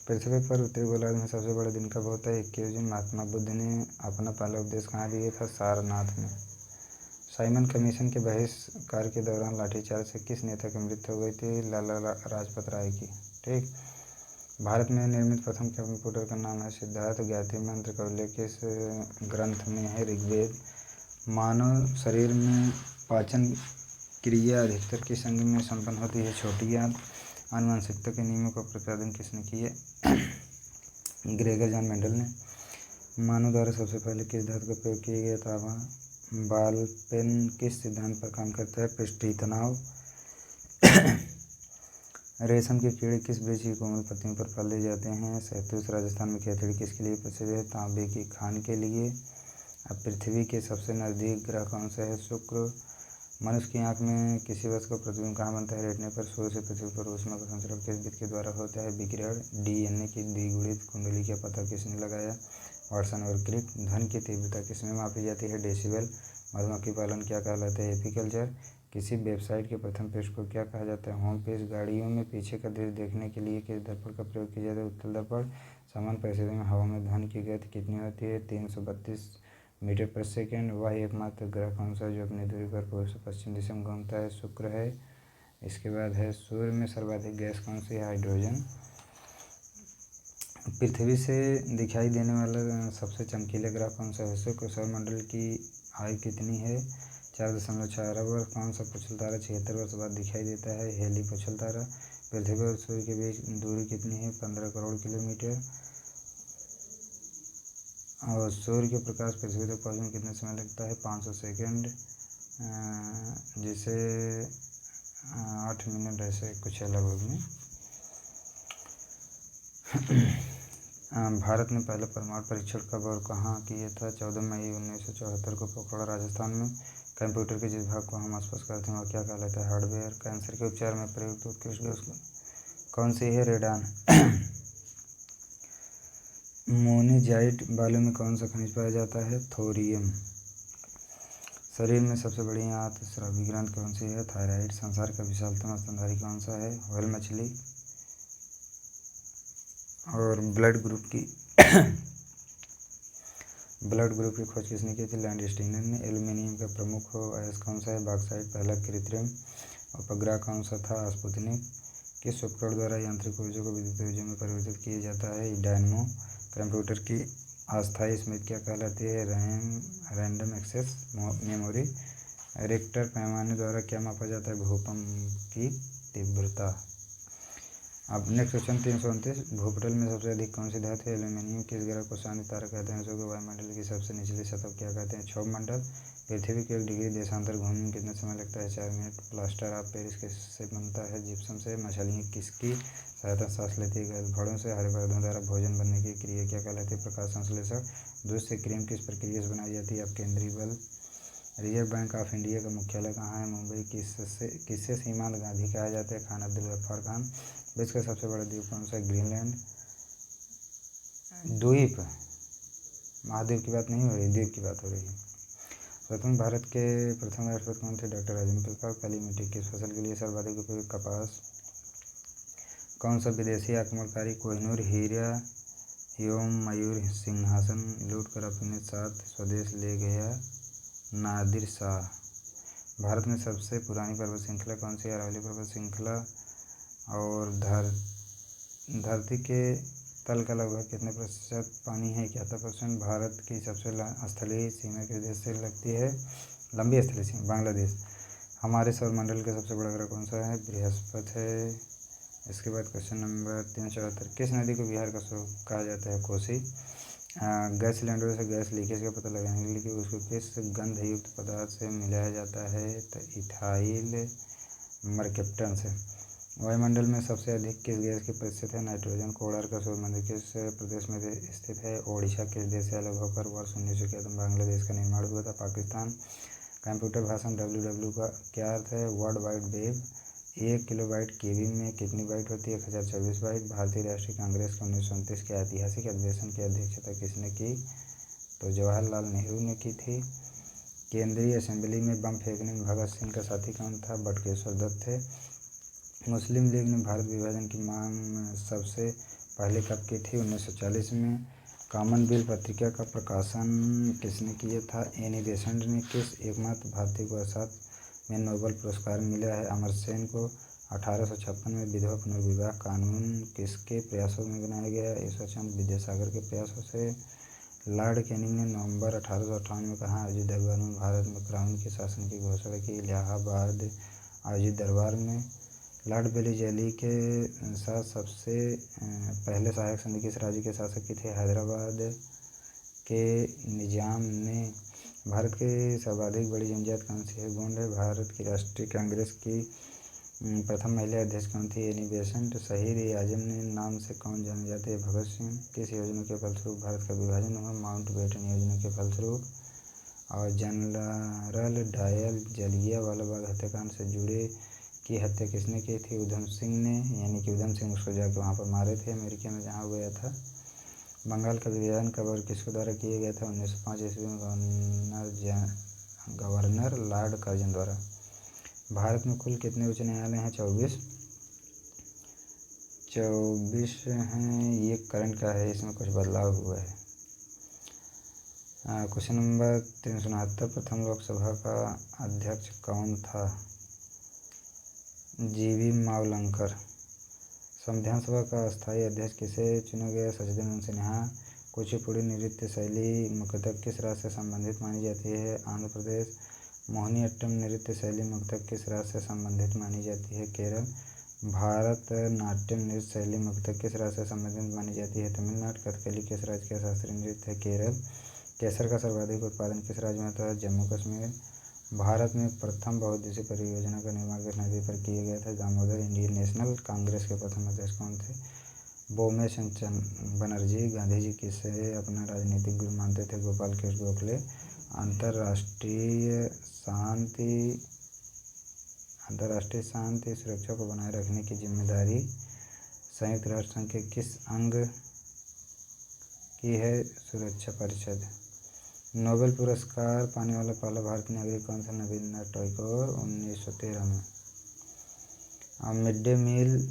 पृथ्वी पर उत्तरी गोलार्ध में सबसे बड़ा दिन कब होता है? 21 जून। महात्मा बुद्ध ने अपना पहला उपदेश कहाँ दिया था? सारनाथ में। साइमन कमीशन के बहिष्कार के दौरान लाठीचार्ज से किस नेता की मृत्यु हो गई थी? लाला लाजपत राय की। ठीक। भारत में निर्मित प्रथम कंप्यूटर का नाम है सिद्धार्थ। ज्ञाति मंत्र का उल्लेख किस ग्रंथ में है? ऋग्वेद। मानव शरीर में पाचन क्रिया अधिकतर किस अंग में संपन्न होती है? छोटी आंत। आनुवंशिकता के नियमों का प्रतिपादन किसने किया? ग्रेगर जॉन मेंडल ने। मानव द्वारा सबसे पहले किस धातु का प्रयोग किया गया था? बॉल पेन किस सिद्धांत पर काम करता है? पृष्ठीय तनाव। रेशम के कीड़े किस वृक्ष की कोमल पत्तियों पर पाले जाते हैं? शहतूश। राजस्थान में खेतड़ी किसके लिए प्रसिद्ध है? तांबे की खान के लिए। अब पृथ्वी के सबसे नज़दीक ग्रह कौन सा है? शुक्र। मनुष्य की आंख में किसी वस्तु का प्रतिबिंब कहाँ बनता है? रेटिना पर। सूर्य से पृथ्वी पर ऊष्मा का संचरण किस विधि के द्वारा होता है? विकिरण। डीएनए की द्विगुणित कुंडली का पता किसने लगाया? वाटसन और क्रिक। ध्वनि की तीव्रता किसमें मापी जाती है? डेसिबल। मधुमक्खी पालन क्या कहलाता है? एपीकल्चर। किसी वेबसाइट के प्रथम पृष्ठ को क्या कहा जाता है? Home page. गाड़ियों में पीछे का दृश्य देखने के लिए किस दर्पण का प्रयोग किया जाता है? उत्तल दर्पण। सामान्य परिस्थिति में हवा में ध्वनि की गति कितनी होती है? 332 मीटर पर सेकेंड। वह एकमात्र ग्रह कौन सा है जो अपनी दूरी पर पूर्व से पश्चिम दिशा में घूमता है? शुक्र है। इसके बाद है सूर्य में सर्वाधिक गैस कौन सी है? हाइड्रोजन। पृथ्वी से दिखाई देने वाला सबसे चमकीला ग्रह कौन सा है? शुक्र। सौरमंडल की आयु कितनी है? 4.6 अरब वर्ष। कौन सा पुछल तारा 76 वर्ष बाद दिखाई देता है? हेली पुछल तारा। पृथ्वी और सूर्य के बीच दूरी कितनी है? 15 करोड़ किलोमीटर। और सूर्य के प्रकाश पृथ्वी तक पहुँचने में कितना समय लगता है? 500 सेकेंड। जिसे 8 मिनट ऐसे कुछ है लगभग में। भारत ने पहला परमाणु परीक्षण कब और कहाँ किया था? 14 मई 1974 को पोखरा राजस्थान में। कंप्यूटर के जिस भाग को हम स्पर्श करते हैं वह क्या कहलाता है? हार्डवेयर। कैंसर के उपचार में प्रयुक्त उत्कृष्ट गैस कौन सी है? रेडान। मोनेजाइट बालू में कौन सा खनिज पाया जाता है? थोरियम। शरीर में सबसे बड़ी अंतःस्रावी ग्रंथि कौन सी है? थायराइड। संसार का विशालतम स्तनधारी कौन सा है? व्हेल मछली। और ब्लड ग्रुप की खोज किसने की थी? लैंडस्टीनर ने। एल्यूमीनियम का प्रमुख अयस्क कौन सा है? बॉक्साइट। पहला कृत्रिम उपग्रह कौन सा था? स्पुतनिक। किस उपकरण द्वारा यांत्रिक ऊर्जा को विद्युत ऊर्जा में परिवर्तित किया जाता है? डायनमो। कंप्यूटर की अस्थायी स्मृति क्या कहलाती है? Random access memory. रिक्टर पैमाने द्वारा क्या मापा जाता है? भूकंप की तीव्रता। अब नेक्स्ट क्वेश्चन 329। भूपटल में सबसे अधिक कौन सी धातु है? एल्यूमीनियम। किस ग्रह को शांति तारा कहते हैं? इसको वायुमंडल की सबसे निचली सतह क्या कहते हैं? क्षोभ मंडल। पृथ्वी को 1 डिग्री देशांतर घूमने में कितना समय लगता है? 4 मिनट। प्लास्टर ऑफ पेरिस किससे बनता है? जिप्सम से। मछलियाँ किसकी सहायता सांस लेती है? गलफड़ों से। हरे पौधों द्वारा भोजन बनने की क्रिया क्या कहलाती है? प्रकाश संश्लेषण। दूध से क्रीम किस प्रक्रिया से बनाई जाती है? अब केंद्रीय बल। रिजर्व बैंक ऑफ इंडिया का मुख्यालय कहाँ है? मुंबई। किससे सीमांत गांधी कहा जाता है? खान अब्दुल गफ्फार खान। विश्व का सबसे बड़ा द्वीप कौन सा है? ग्रीनलैंड। द्वीप, महाद्वीप की बात नहीं हो रही, द्वीप की बात हो रही है। भारत के प्रथम राष्ट्रपति कौन थे? डॉक्टर राजेंद्र प्रसाद। काली मिट्टी किस फसल के लिए सर्वाधिक उपयोगी? कपास। कौन सा विदेशी आक्रमणकारी कोहिनूर हीरा एवं मयूर सिंहासन लूट कर अपने साथ स्वदेश ले गया? नादिर शाह। भारत में सबसे पुरानी पर्वत श्रृंखला कौन सी है? अरावली पर्वत श्रृंखला। और धरती के तल का लगभग कितने प्रतिशत पानी है? 71%। भारत की सबसे स्थलीय सीमा किस देश से लगती है? लंबी स्थलीय सीमा बांग्लादेश। हमारे सौरमंडल का सबसे बड़ा ग्रह कौन सा है? बृहस्पति है। इसके बाद क्वेश्चन नंबर 374। किस नदी को बिहार का स्रोत कहा जाता है? कोसी। गैस सिलेंडर से गैस लीकेज का पता लगाने के लिए उसको किस गंधयुक्त पदार्थ से मिलाया जाता है? तो इथाइल मरकेप्टन से। वायुमंडल में सबसे अधिक किस गैस की प्रतिशत है? नाइट्रोजन। कोणार्क का सूर्य मंदिर किस प्रदेश में स्थित है? ओडिशा। किस देश से अलग होकर वर्ष 1991 में बांग्लादेश का निर्माण हुआ था? पाकिस्तान। कंप्यूटर भाषा WW का क्या अर्थ है? World wide web. 1 किलोबाइट केबी में कितनी बाइट होती है? 1024 बाइट। भारतीय राष्ट्रीय कांग्रेस के 1929 के ऐतिहासिक अधिवेशन की अध्यक्षता किसने की? तो जवाहरलाल नेहरू ने की थी। केंद्रीय असेंबली में बम फेंकने में भगत सिंह का साथी कौन था? बटुकेश्वर दत्त थे। मुस्लिम लीग ने भारत विभाजन की मांग सबसे पहले कब की थी? 1940 में। कॉमनवेल्थ पत्रिका का प्रकाशन किसने किया था? एनी बेसेंट ने। किस एकमात्र भारतीय को अर्थशास्त्र में नोबेल पुरस्कार मिला है? अमर्त्य सेन को। 1856 में विधवा पुनर्विवाह कानून किसके प्रयासों में बनाया गया? ईश्वरचंद्र विद्यासागर के प्रयासों से। लॉर्ड कैनिंग ने नवंबर 1858 में कहाँ आयोजित दरबार में भारत में क्राउन के शासन की घोषणा की? इलाहाबाद आयोजित दरबार में। लॉर्ड बेलीजेली के साथ सबसे पहले सहायक समिति किस राज्य के शासक की थे? हैदराबाद के निजाम ने। भारत की सर्वाधिक बड़ी जनजाति कौन सी है? गोंड है। भारत की राष्ट्रीय कांग्रेस की प्रथम महिला अध्यक्ष कौन थी? Annie Besant. शहीद ए आजम ने नाम से कौन जाने जाते हैं? भगत सिंह। किस योजना के फलस्वरूप भारत का विभाजन हुआ? माउंटबेटन योजना के फलस्वरूप। और जनरल डायर जलियांवाला बाग हत्याकांड से जुड़े की हत्या किसने की थी? उधम सिंह ने, यानी कि उधम सिंह उसको जाके वहाँ पर मारे थे अमेरिका में जहाँ गया था। बंगाल का विभाजन कब और किसके द्वारा किया गया था? 1905 ईस्वी में गवर्नर लॉर्ड कर्जन द्वारा। भारत में कुल कितने उच्च न्यायालय हैं? 24 हैं। ये करंट का है, इसमें कुछ बदलाव हुआ है। Question number 369। प्रथम लोकसभा का अध्यक्ष कौन था? जीवी मावलंकर। संविधान सभा का अस्थायी अध्यक्ष किसे चुना गया? सचिदानंद सिन्हा। कुचिपुड़ी नृत्य शैली मुख्यतः किस राज्य से संबंधित मानी जाती है? आंध्र प्रदेश। मोहिनीअट्टम नृत्य शैली मुख्यतः किस राज्य से संबंधित मानी जाती है? केरल। भारत नाट्यम नृत्य शैली मुख्यतः किस राज्य से संबंधित मानी जाती है? तमिलनाडु। कथकली किस राज्य का शास्त्रीय नृत्य है? केरल। केसर का सर्वाधिक उत्पादन किस राज्य में होता है? जम्मू कश्मीर। भारत में प्रथम बहुउद्देशीय परियोजना का निर्माण किस नदी पर किया गया था? दामोदर। इंडियन नेशनल कांग्रेस के प्रथम अध्यक्ष कौन थे? बोम्मैई बनर्जी। गांधी जी किसे अपना राजनीतिक गुरु मानते थे? गोपाल कृष्ण गोखले। अंतर्राष्ट्रीय शांति सुरक्षा को बनाए रखने की जिम्मेदारी संयुक्त राष्ट्र संघ के किस अंग की है सुरक्षा परिषद। नोबेल पुरस्कार पाने वाला पहला भारतीय नागरिक कौन सा। रविन्द्रनाथ टैगोर 1913 में। Mid day meal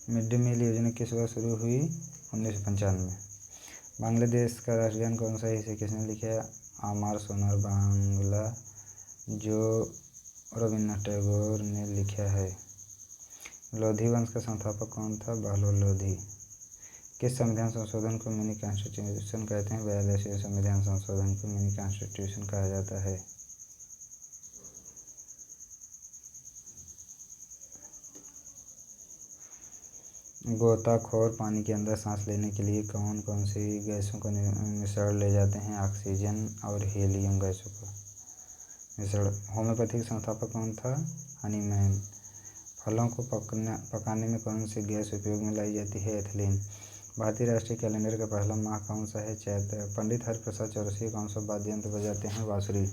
mid day meal योजना किस वर्ष शुरू हुई। 1995 में। बांग्लादेश का राष्ट्रगान कौन सा है, इसे किसने लिखा है। आमार सोनार बांग्ला, जो रविन्द्रनाथ टैगोर ने लिखा है। लोधी वंश का संस्थापक कौन था। बहलोल लोधी। किस संविधान संशोधन को मिनी कॉन्स्टिट्यूशन कहते हैं। 42वें संविधान संशोधन को मिनी कॉन्स्टिट्यूशन कहा जाता है। गोताखोर पानी के अंदर सांस लेने के लिए कौन कौन सी गैसों का मिश्रण ले जाते हैं। ऑक्सीजन और हीलियम गैसों का मिश्रण। होम्योपैथी का संस्थापक कौन था। हनीमैन। फलों को पकाने में कौन सी गैस उपयोग में लाई जाती है। एथिलीन। भारतीय राष्ट्रीय कैलेंडर का पहला माह कौन सा है। चैत्र। पंडित हरिप्रसाद चौरसिया कौन सा वाद्य यंत्र बजाते हैं। बांसुरी।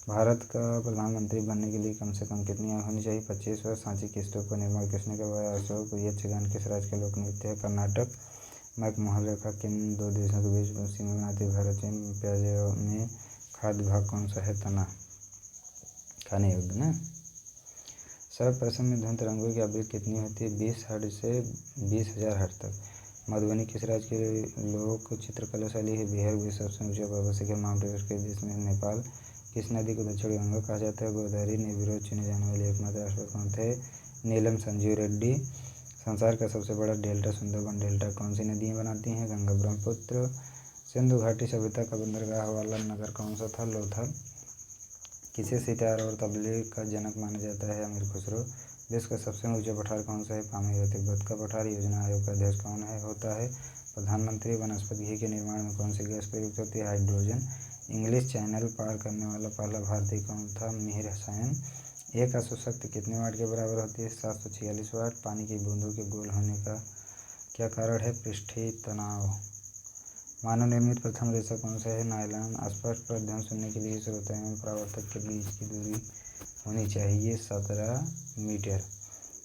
भारत का प्रधानमंत्री बनने के लिए कम से कम कितनी आयु होनी चाहिए। 25 वर्ष। सांची की स्तूप का निर्माण किसने करवाया। अशोक। यक्षगान किस राज्य का लोक नृत्य है। कर्नाटक। मैकमोहन रेखा किन दो देशों के बीच सीमा बनाती है। भारत चीन। प्याज में खाद्य भाग कौन सा है। तना। खाने योग्य ना। सर्वप्रथम में ध्वनि तरंगों की आवृत्ति कितनी होती है। 20 हर्ट्ज से 20,000 हर्ट्ज तक। मधुबनी किस राज्य की लोक चित्रकला शैली है। बिहार। विश्व सबसे ऊंचा पर्वत शिखर माउंट एवरेस्ट के देश में नेपाल। किस नदी को दक्षिण गंगा कहा जाता है। गोदावरी। निर्विरोध चुने जाने वाले एकमात्र राष्ट्रपति कौन थे। नीलम संजीव रेड्डी। संसार का सबसे बड़ा डेल्टा सुंदरबन डेल्टा कौन सी नदियाँ बनाती हैं। गंगा ब्रह्मपुत्र। सिंधु घाटी सभ्यता का बंदरगाह वाला नगर कौन सा था। लोथल। किसे सितार और तबले का जनक माना जाता है। अमीर खुसरो। विश्व का सबसे ऊंचा पठार कौन सा है। पामेर। तिब्बत का पठार। योजना आयोग का अध्यक्ष कौन है होता है। प्रधानमंत्री। वनस्पति घी के निर्माण में कौन सी गैस प्रयुक्त होती है। हाइड्रोजन। इंग्लिश चैनल पार करने वाला पहला भारतीय कौन था। मिहिर हुसैन। एक अशुशक्ति कितने वाट के बराबर होती है। 746 वाट। पानी की बूंदों के गोल होने का क्या कारण है। पृष्ठीय तनाव। मानव निर्मित प्रथम रेशा कौन सा है। नायलॉन। स्पष्ट अध्ययन सुनने के लिए श्रोता एवं परावर्तक के बीच की दूरी होनी चाहिए 17 मीटर।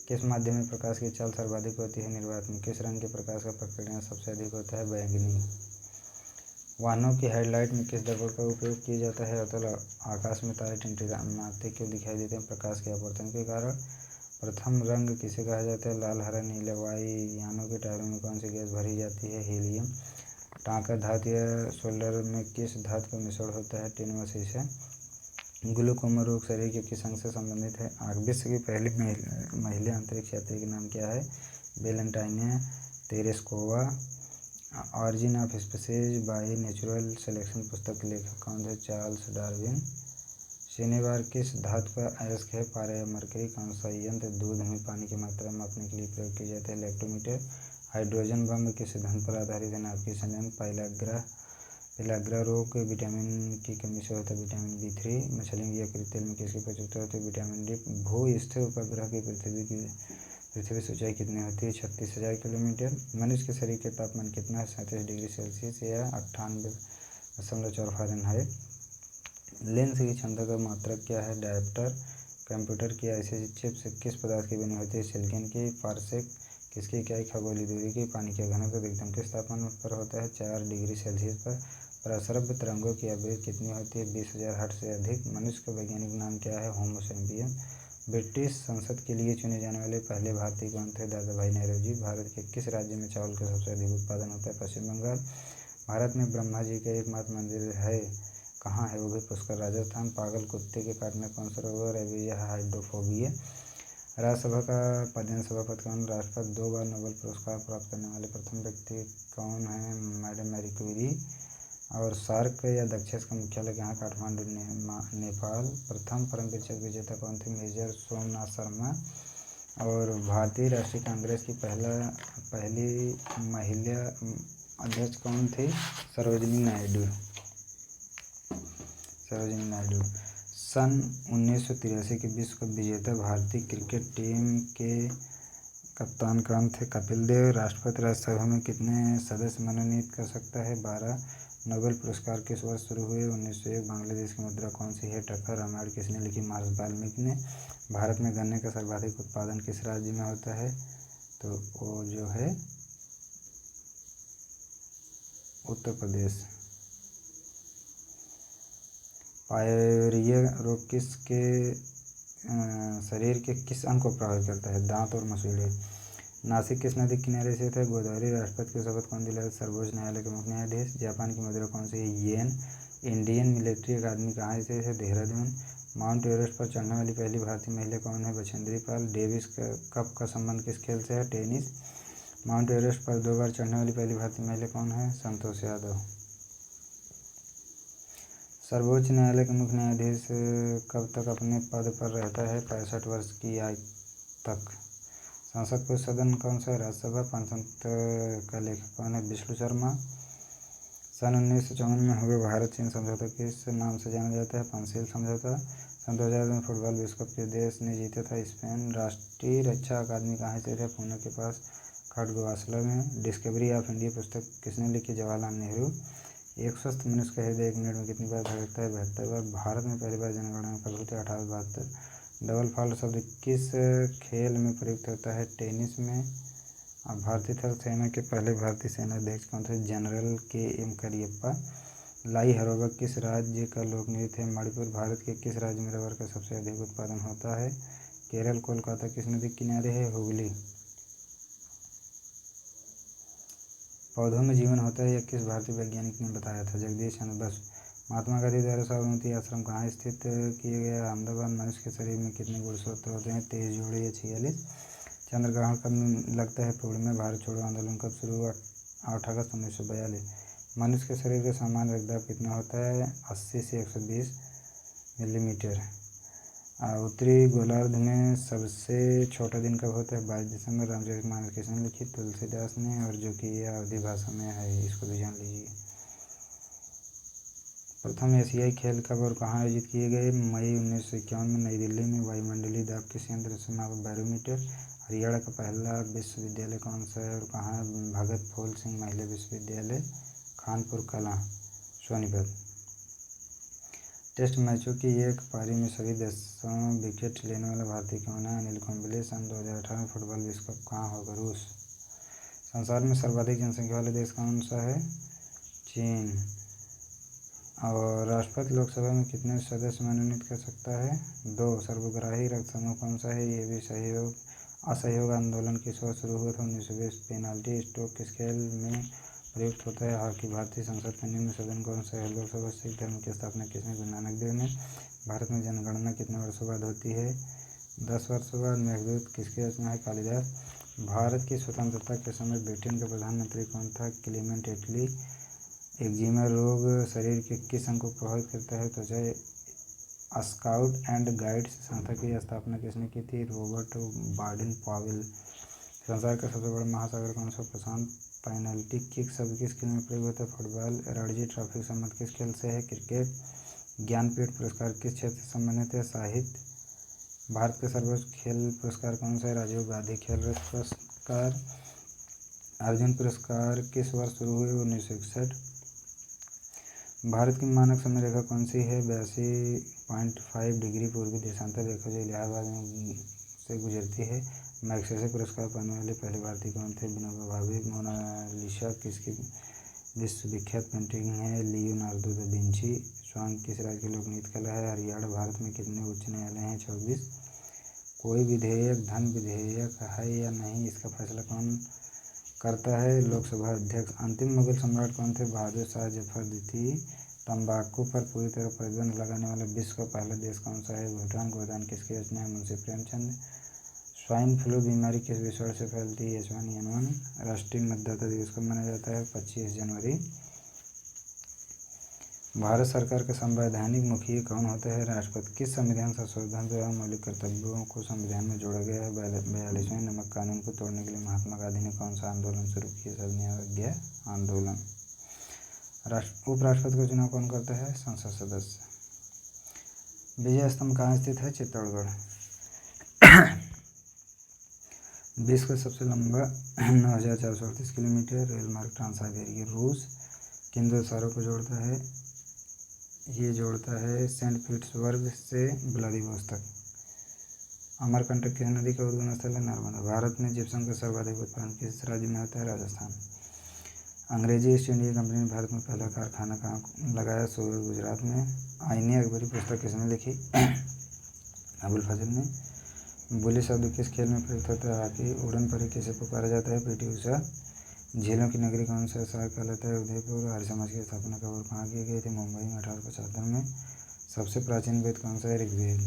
किस माध्यम में प्रकाश की चाल सर्वाधिक होती है। निर्वात में। किस रंग के प्रकाश का प्रकीर्णन सबसे अधिक होता है। बैंगनी। वाहनों की हेडलाइट में किस दर्पण का उपयोग किया जाता है। अतल। आकाश में तारे टिमटिमाते क्यों दिखाई देते हैं। प्रकाश के अपवर्तन के कारण। प्रथम रंग किसे कहा जाता है। लाल हरा नीला। वायुयानों के टायरों में कौन सी गैस भरी जाती है। हीलियम। टांका धातु या सोल्डर में किस धातु का मिश्रण होता है। टिन व शीशा। ग्लूकोमा रोग शरीर के किस अंग से संबंधित है। आँख। विश्व की पहली महिला अंतरिक्ष यात्री का नाम क्या है। Valentina Tereshkova. Origin of species by natural selection पुस्तक के लेखक कौन थे। Charles Darwin. शनिवार किस धातु का अयस्क है। पारा या मरकरी। कौन सा यंत्र दूध में पानी की मात्रा मापने के लिए प्रयोग किया जाता है। लैक्टोमीटर। हाइड्रोजन बम किस सिद्धांत पर आधारित है। नाभिकीय संलयन। पेलाग्रा रोग विटामिन की कमी से होता है। Vitamin B3। मछली में यकृत तेल में किसकी प्रचुरता होती है। Vitamin D. भू स्थिर उपग्रह की पृथ्वी से ऊंचाई कितनी होती है। 36,000 किलोमीटर। मनुष्य के शरीर के तापमान कितना है। 37 डिग्री सेल्सियस या 98.4 फ़ारेनहाइट। लेंस की क्षमता का मात्रक क्या है। डायप्टर। कंप्यूटर की ऐसी चिप्स किस पदार्थ की बनी होती है। सिलिकॉन की। पारसेक किसकी इकाई खगोलीय दूरी की। पानी का घनत्व अधिकतम किस तापमान पर होता है। 4 डिग्री सेल्सियस पर। प्रसरभ तरंगों की आवृत्ति कितनी होती है। 20,000 हर्ट्ज से अधिक। मनुष्य का वैज्ञानिक नाम क्या है। होमो सैपियन। ब्रिटिश संसद के लिए चुने जाने वाले पहले भारतीय कौन थे। दादा भाई नौरोजी। भारत के किस राज्य में चावल का सबसे अधिक उत्पादन होता है। पश्चिम बंगाल। भारत में ब्रह्मा जी का एकमात्र मंदिर है। कहाँ है। वो भी पुष्कर राजस्थान। पागल कुत्ते के काटने कौन सा रोग है। Rabies hydrophobia. राज्यसभा का पदेन सभापति कौन। राष्ट्रपति। 2 बार नोबेल पुरस्कार प्राप्त करने वाले प्रथम व्यक्ति कौन है। Madam Marie Curie. और सार्क या दक्षेस का मुख्यालय कहाँ। काठमांडू नेपाल। प्रथम परमवीर विजेता कौन थे। मेजर सोमनाथ शर्मा। और भारतीय राष्ट्रीय कांग्रेस की पहली महिला अध्यक्ष कौन थी। सरोजिनी नायडू। सन 1983 के विश्व कप विजेता भारतीय क्रिकेट टीम का कप्तान कौन थे? कपिल देव। राष्ट्रपति राज्यसभा में कितने सदस्य मनोनीत कर सकता है? 12। नोबेल पुरस्कार किस वर्ष शुरू हुए? 1901। बांग्लादेश की मुद्रा कौन सी है? टका। रामायण किसने लिखी? महर्षि वाल्मीकि ने। भारत में गन्ने का सर्वाधिक उत्पादन किस राज्य में होता है? तो वो जो है उत्तर प्रदेश। पायरिया रोग किसके शरीर के किस अंग को प्रभावित करता है? दांत और मसूड़े। नासिक किस नदी के किनारे स्थित है? गोदावरी। राष्ट्रपति को शपथ कौन दिलाया? सर्वोच्च न्यायालय के मुख्य न्यायाधीश। जापान की मुद्रा कौन सी है? येन। इंडियन मिलिट्री अकादमी कहाँ स्थित है? देहरादून। माउंट एवरेस्ट पर चढ़ने वाली पहली भारतीय महिला कौन है? बछेंद्री पाल। डेविस कप का संबंध किस खेल से है? टेनिस। माउंट एवरेस्ट पर 2 बार चढ़ने वाली पहली भारतीय महिला कौन है? संतोष यादव। सर्वोच्च न्यायालय के मुख्य न्यायाधीश कब तक अपने पद पर रहता है? 65 वर्ष की आयु तक। संसद का सदन कौन सा है? राज्यसभा। पंचतंत्र का लेखक कौन है? विष्णु शर्मा। सन 1954 में हुए भारत चीन समझौता किस नाम से जाना जाता है? पंचशील समझौता। सन 2000 में फुटबॉल विश्व कप किस देश ने जीता था? स्पेन। राष्ट्रीय रक्षा अकादमी कहाँ स्थित है? पुणे के पास खड़गवासला में। डिस्कवरी ऑफ इंडिया पुस्तक किसने लिखी? जवाहरलाल नेहरू। एक स्वस्थ मनुष्य का हृदय 1 मिनट में कितनी बार धड़कता है? 72 बार। भारत में पहली बार जनगणना कब हुई थी? 1872। डबल फॉल्ट शब्द किस खेल में प्रयुक्त होता है? टेनिस में। अब भारतीय थल सेना के पहले भारतीय सेनाध्यक्ष कौन थे? General KM. करियप्पा। लाई हरोबा किस राज्य का लोक नृत्य है? मणिपुर। भारत के किस राज्य में रबर का सबसे अधिक उत्पादन होता है? केरल। कोलकाता किस नदी के किनारे है? हुगली। पौधों में जीवन होता है यह किस भारतीय वैज्ञानिक ने बताया था? जगदीश चंद्र बसु। महात्मा गांधी द्वारा साबरमती आश्रम कहाँ स्थित किए गए? अहमदाबाद। मनुष्य के शरीर में कितने गुणसूत्र होते हैं? 23 जोड़े या 46। चंद्र ग्रहण कब लगता है? पूर्णिमा। भारत छोड़ो आंदोलन कब शुरू हुआ? 8 अगस्त 1942। मनुष्य के शरीर का सामान्य रक्तदाब कितना होता है? 80 से 120 मिलीमीटर। उत्तरी गोलार्ध में सबसे छोटा दिन कब होता है? 22 दिसंबर। रामचरितमानस किसने लिखी? तुलसीदास ने। और जो कि यह अवधी भाषा में है, इसको भी जान लीजिए। प्रथम एशियाई खेल कब और कहाँ आयोजित किए गए? मई 1951 में नई दिल्ली में। वायुमंडलीय दाब किस यंत्र से मापा? बैरोमीटर। हरियाणा का पहला विश्वविद्यालय कौन सा है और कहाँ? भगत फूल सिंह महिला विश्वविद्यालय, खानपुर कलां, सोनीपत। टेस्ट मैचों की एक पारी में सभी 10 विकेट लेने वाला भारतीय कौन है? अनिल कुंबले। सन 2018 में फुटबॉल विश्व कप कहाँ होगा? रूस। संसार में सर्वाधिक जनसंख्या वाला देश कौन सा है? चीन। और राष्ट्रपति लोकसभा में कितने सदस्य मनोनीत कर सकता है? 2। सर्वग्राही रक्त समूह कौन सा है? ये भी सहयोग असहयोग आंदोलन किस वर्ष शुरू हुआ था? 1920। पेनाल्टी स्ट्रोक किस खेल में प्रयुक्त होता है? हॉकी। भारतीय संसद का निम्न सदन कौन सा है? लोकसभा। सिख धर्म की स्थापना किसने? गुरु नानक देव ने। भारत में जनगणना कितने वर्षों बाद होती है? 10 वर्षों बाद। मेघदूत किसकी रचना है? कालिदास। भारत की स्वतंत्रता के समय ब्रिटेन का प्रधानमंत्री कौन था? क्लेमेंट एटली। एक्जिमा रोग शरीर के किस अंग को प्रभावित करता है? त्वचा। स्काउट एंड गाइड्स संस्था की स्थापना किसने की थी? Robert Baden Powell. संसार का सबसे बड़ा महासागर कौन सा? प्रशांत। पेनल्टी किक शब्द किस खेल में प्रयोग होता है? फुटबॉल। रणजी ट्रॉफी का संबंध किस खेल से है? क्रिकेट। ज्ञानपीठ पुरस्कार किस क्षेत्र से संबंधित है? साहित्य। भारत का सर्वोच्च खेल पुरस्कार कौन सा है? राजीव गांधी खेल रत्न पुरस्कार। अर्जुन पुरस्कार किस वर्ष शुरू हुए? 1961। भारत की मानक समय रेखा कौन सी है? 82.5 डिग्री पूर्वी देशांतर रेखा जो इलाहाबाद में से गुजरती है। मैग्सेसे पुरस्कार पाने वाले पहले भारतीय कौन थे? विनोबा भावे। मोनालिसा किसकी विश्वविख्यात पेंटिंग है? Leonardo da Vinci. स्वांग किस राज्य की लोकनृत्य कला है? हरियाणा। भारत में कितने उच्च न्यायालय हैं? 24। कोई विधेयक धन विधेयक है या नहीं, इसका फैसला कौन करता है? लोकसभा अध्यक्ष। अंतिम मुगल सम्राट कौन थे? बहादुर शाह जफर द्वितीय। तंबाकू पर पूरी तरह प्रतिबंध लगाने वाला विश्व का पहला देश कौन सा है? भूटान। गोदान किसकी रचना है? मुंशी प्रेमचंद। स्वाइन फ्लू बीमारी किस विषाणु से फैलती है? H1N1। राष्ट्रीय मतदाता दिवस कब मनाया जाता है? 25 जनवरी। भारत सरकार का संवैधानिक मुखिया कौन होता है? राष्ट्रपति। किस संविधान संशोधन द्वारा मौलिक कर्तव्यों को संविधान में जोड़ा गया है? 42वें नमक कानून को तोड़ने के लिए महात्मा गांधी ने कौन सा आंदोलन शुरू किया? सविनय आंदोलन। उपराष्ट्रपति का चुनाव कौन करता है? संसद सदस्य। विजय स्तंभ कहाँ स्थित है? चित्तौड़गढ़। विश्व का सबसे लंबा 9,438 किलोमीटर रेल मार्ग ट्रांस साइबेरिया रूस किन दो शहरों को जोड़ता है? ये जोड़ता है सेंट पीटर्सबर्ग से व्लादिवोस्तोक। अमरकंटक किस नदी का उद्गम स्थल है? नर्मदा। भारत में जिप्सम का सर्वाधिक उत्पादन किस राज्य में होता है? राजस्थान। अंग्रेजी ईस्ट इंडिया कंपनी ने भारत में पहला कारखाना कहाँ लगाया? सूरत, गुजरात में। आईने अकबरी पुस्तक किसने लिखी? अबुल फजल ने। बुली शब्द किस खेल में प्रयुक्त होता है? हॉकी। उड़न परी किसे पुकारा जाता है? पीटी उषा। झीलों की नगरी कौन सा शहर कहलाता है? उदयपुर। आर्य समाज की स्थापना कब और कहाँ की गई थी? मुंबई में 1875 में। सबसे प्राचीन वेद कौन सा है? ऋग्वेद।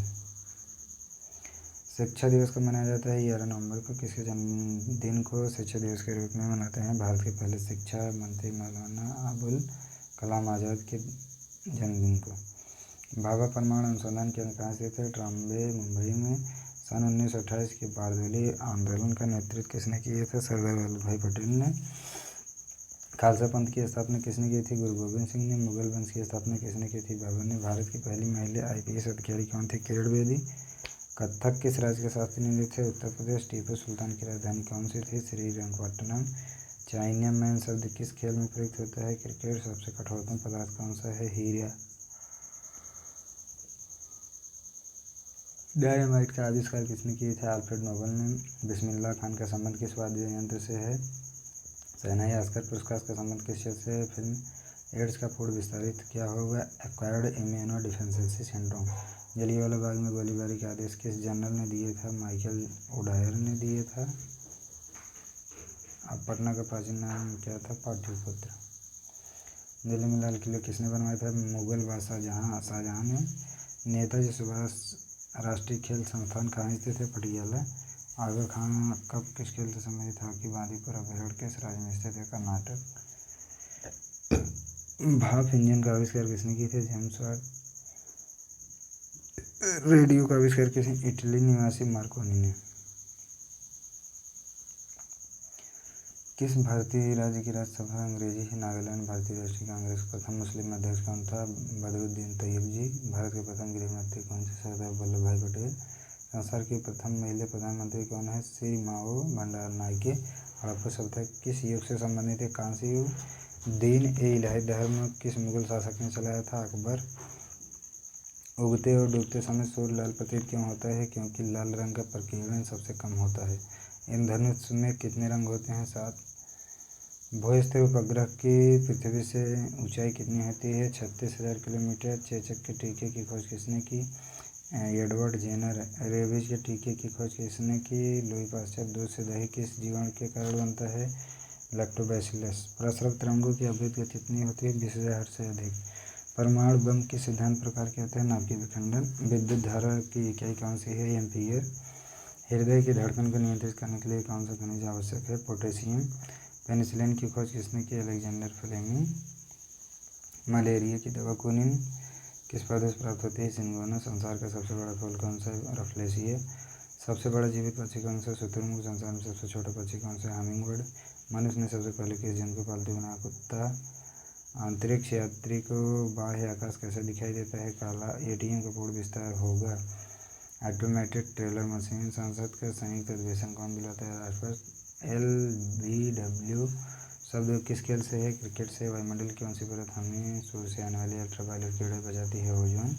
शिक्षा दिवस कब मनाया जाता है? 11 नवंबर को। किसके जन्मदिन को शिक्षा दिवस के रूप में मनाते हैं? भारत के पहले शिक्षा मंत्री मौलाना अबुल कलाम आज़ाद के जन्मदिन को। भाभा परमाणु अनुसंधान केंद्र कहाँ स्थित है? ट्राम्बे, मुंबई में। सन 1928 के बारडोली आंदोलन का नेतृत्व किसने किया था? सरदार वल्लभ भाई पटेल ने। खालसा पंथ की स्थापना किसने की थी? गुरु गोबिंद सिंह ने। मुगल वंश की स्थापना किसने की थी? बाबर ने। भारत की पहली महिला IPS अधिकारी कौन थी? किरण बेदी। कथक किस राज्य का शास्त्रीय नृत्य है? उत्तर प्रदेश। टीपू सुल्तान की राजधानी कौन सी थी? श्रीरंगपट्टनम। चाइना मैन शब्द किस खेल में प्रयुक्त होता है? क्रिकेट। सबसे कठोरतम पदार्थ कौन सा है? हीरा। डायनामाइट का आविष्कार किसने किए थे? अल्फ्रेड नोबल ने। बिस्मिल्लाह खान का संबंध किस वाद्य यंत्र से है? शहनाई ऑस्कर पुरस्कार का संबंध किस क्षेत्र से है? फिल्म। एड्स का पूर्ण विस्तारित क्या होगा? Acquired immuno deficiency syndrome. Jallianwala Bagh में गोलीबारी के आदेश किस जनरल ने दिए था? माइकल ओडायर ने दिए था। अब पटना का प्राचीन नाम क्या था? पाटलिपुत्र। दिल्ली में लाल किला किसने बनवाया था? मुगल बादशाह शाहजहां ने। नेताजी सुभाष राष्ट्रीय खेल संस्थान कहाँ स्थित है? पटियाला। आगा खान कब किस खेल से संबंधित? हॉकी। बांदीपुर अभयगढ़ किस राज्य में स्थित है? कर्नाटक। भाप इंजन का आविष्कार किसने किए थे? James Watt. रेडियो का आविष्कार किसने? इटली निवासी मार्कोनी ने। किस भारतीय राज्य की राज्यसभा अंग्रेजी है? नागालैंड। भारतीय राष्ट्रीय कांग्रेस का प्रथम मुस्लिम अध्यक्ष कौन था? बदरुद्दीन तैयब जी। भारत के प्रथम गृह मंत्री कौन से? सरदार वल्लभ भाई पटेल। संसार की प्रथम महिला प्रधानमंत्री कौन है? श्री माओ भंडारनायके। हड़प्पा सभ्यता किस युग से संबंधित है? कांस्य युग। दीन-ए-इलाही धर्म किस मुगल शासक ने चलाया था? अकबर। उगते और डूबते समय सूर्य लाल प्रतीत क्यों होता है? क्योंकि लाल रंग का प्रकीर्णन सबसे कम होता है। इंद्रधनुष में कितने रंग होते हैं? 7। भूस्थिर उपग्रह की पृथ्वी से ऊंचाई कितनी होती है? 36,000 किलोमीटर। चेचक के टीके की खोज किसने की? Edward Jenner. रेबीज के टीके की खोज किसने की? Louis Pasteur. दूध से दही किस जीवाणु के कारण बनता है? लैक्टोबैसिलस। प्रस्रव तरंगों की आवृत्ति कितनी होती है? 20,000 हर्ट्ज से अधिक। परमाणु बम के सिद्धांत प्रकार क्या होते हैं? नाभिकीय विखंडन। विद्युत धारा की इकाई कौन सी है? एम्पीयर। हृदय की धड़कन को नियंत्रित करने के लिए कौन सा खनिज आवश्यक है? पोटेशियम। पेनिसिलिन की खोज किसने की? Alexander Fleming. मलेरिया की दवा क्विनिन किस पौधे से प्राप्त होती है? सिंगोना। संसार का सबसे बड़ा फूल कौन सा है? रफलेशिया। सबसे बड़ा जीवित पक्षी कौन सा? शुतुरमुर्ग। संसार में सबसे छोटा पक्षी कौन सा है? हमिंगबर्ड। मनुष्य ने सबसे पहले किस जंतु को पालतू बनाया? कुत्ता। अंतरिक्ष यात्री को बाह्य आकाश कैसा दिखाई देता है? काला। ATM का पूर्ण विस्तार होगा? Automated teller machine. संसद का संयुक्त अधिवेशन कौन बुलाता है? राष्ट्रपति। LBW शब्द किस खेल से है? क्रिकेट से। वायुमंडल की कौन सी परत हमें सूर्य से आने वाली अल्ट्रावायलेट किरणें बचाती है? ओजोन।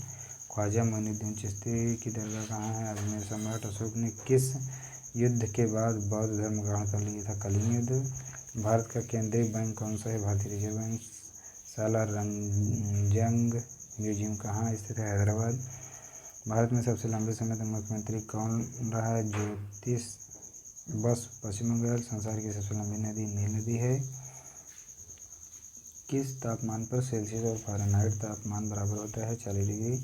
ख्वाजा मोइनुद्दीन चिश्ती की दरगाह कहाँ है? अजमेर। सम्राट अशोक ने किस युद्ध के बाद बौद्ध धर्म ग्रहण कर लिया था? कलिंग युद्ध। भारत का केंद्रीय बैंक कौन सा है? भारतीय रिजर्व बैंक। सालारजंग म्यूजियम कहाँ स्थित है? हैदराबाद। भारत में सबसे लंबे समय तक मुख्यमंत्री कौन रहा है? ज्योतिष बस। पश्चिम बंगाल। संसार की सबसे लंबी नदी नील नदी है। किस तापमान पर सेल्सियस और फ़ारेनहाइट तापमान बराबर होता है? 40 डिग्री।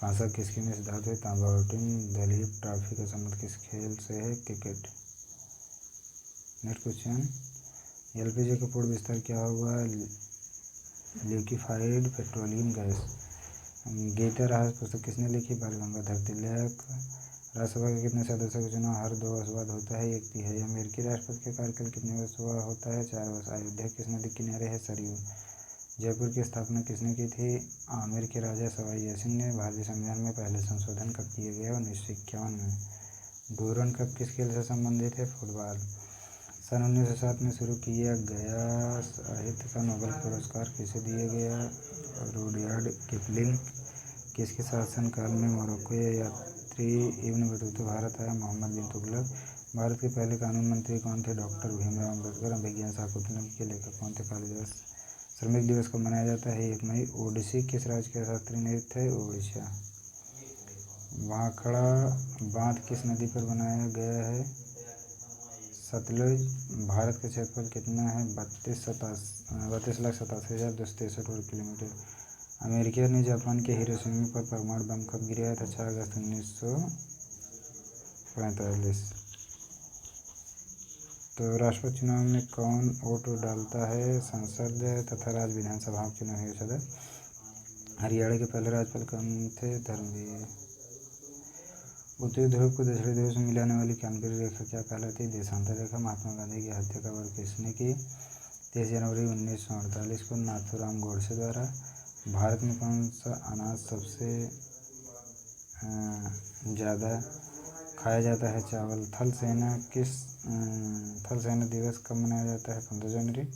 पासा किसकी में धातु है? तांबा और टिन। दलीप ट्रॉफी का संबंध किस खेल से है? क्रिकेट। Next question. LPG का पूर्ण विस्तार क्या होगा? Liquefied petroleum gas. गीता रहस्य पुस्तक किसने लिखी? बाल गंगाधर तिलक। राज्यसभा के कितने सदस्यों का चुनाव हर 2 वर्ष बाद होता है? 1/3। अमेरिकी राष्ट्रपति का कार्यकाल कितने वर्ष हुआ होता है? 4 वर्ष। अयोध्या किस नदी के किनारे है? सरयू। जयपुर की स्थापना किसने की थी? आमेर के राजा सवाई जयसिंह ने। भारतीय संविधान में पहले संशोधन कब किए गए? 1951 में। डूरंड कप किस खेल से संबंधित है? फुटबॉल। सन 1907 में शुरू किया गया साहित्य का नोबेल पुरस्कार किसे दिया गया? Rudyard Kipling. किसके शासनकाल में मोरक्को यात्री इब्न बतूता भारत आया? मोहम्मद बिन तुगलक। भारत के पहले कानून मंत्री कौन थे? डॉक्टर भीमराव अम्बेडकर। अभिज्ञान शाकुंतलम के लेखक कौन थे? कालिदास। श्रमिक दिवस कब मनाया जाता है? 1 मई। ओडिसी किस राज्य का शास्त्रीय नृत्य है? उड़ीसा। भाखड़ा बांध किस नदी पर बनाया गया है? सतलुज। भारत का क्षेत्रफल कितना है? 32,87,263 वर्ग किलोमीटर। अमेरिका ने जापान के हिरोशिमा पर परमाणु बम कब गिराया था? 4 अगस्त 1945। तो राष्ट्रपति चुनाव में कौन वोट डालता है? संसद तथा राज्य विधानसभाओं के चुनाव हेतु सदस्य। हरियाणा के पहले राज्यपाल कौन थे? धर्मवीर। उत्तरी ध्रुव को दक्षिणी ध्रुव से मिलाने वाली कांकेर रेखा क्या कहलाती है? देशांतर रेखा। महात्मा गांधी की हत्या का वर्ष किसने की? 23 जनवरी 1948 को नाथूराम गोडसे द्वारा। भारत में कौन सा अनाज सबसे ज़्यादा खाया जाता है? चावल। थल सेना दिवस कब मनाया जाता है? 15 जनवरी।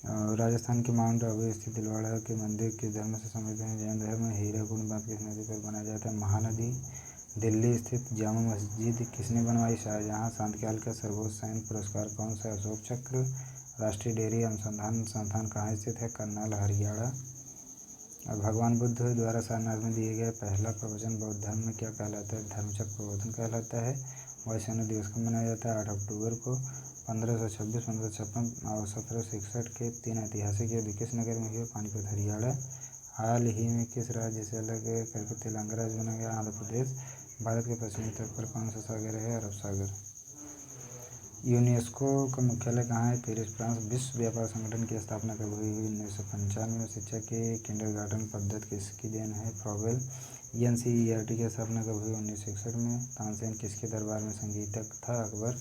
और राजस्थान के माउंट आबू स्थित दिलवाड़ा के मंदिर किस धर्म से संबंधित है? जैन धर्म। हीराकुंड बांध किस नदी पर बनाया जाता है? महानदी। दिल्ली स्थित जामा मस्जिद किसने बनवाई? शाहजहां। शांतिकाल का सर्वोच्च सैन्य पुरस्कार कौन सा? अशोक चक्र। राष्ट्रीय डेयरी अनुसंधान संस्थान कहाँ स्थित है? करनाल, हरियाणा। और भगवान बुद्ध द्वारा सारनाथ में दिए गए पहला प्रवचन बौद्ध धर्म में क्या कहलाता है? धर्मचक्र प्रबोधन कहलाता है। वायुसेना दिवस कब मनाया जाता है? 8 अक्टूबर को। 1526, 1556 और 1761 के 3 ऐतिहासिक युद्ध किस नगर में हुए? पानीपत, हरियाणा। हाल ही में किस राज्य से अलग करके तेलंगाना राज्य बना गया? आंध्र प्रदेश। भारत के पश्चिमी तट पर कौन सा सागर है? अरब सागर। यूनेस्को का मुख्यालय कहाँ है? Paris, France. विश्व व्यापार संगठन की स्थापना कब हुई? 1995 में। शिक्षा की किंडरगार्टन पद्धति किसकी देन है? फ्रॉवेल। एनसीईआरटी की स्थापना कब हुई? 1961 में। तानसेन किसके दरबार में संगीतज्ञ था? अकबर।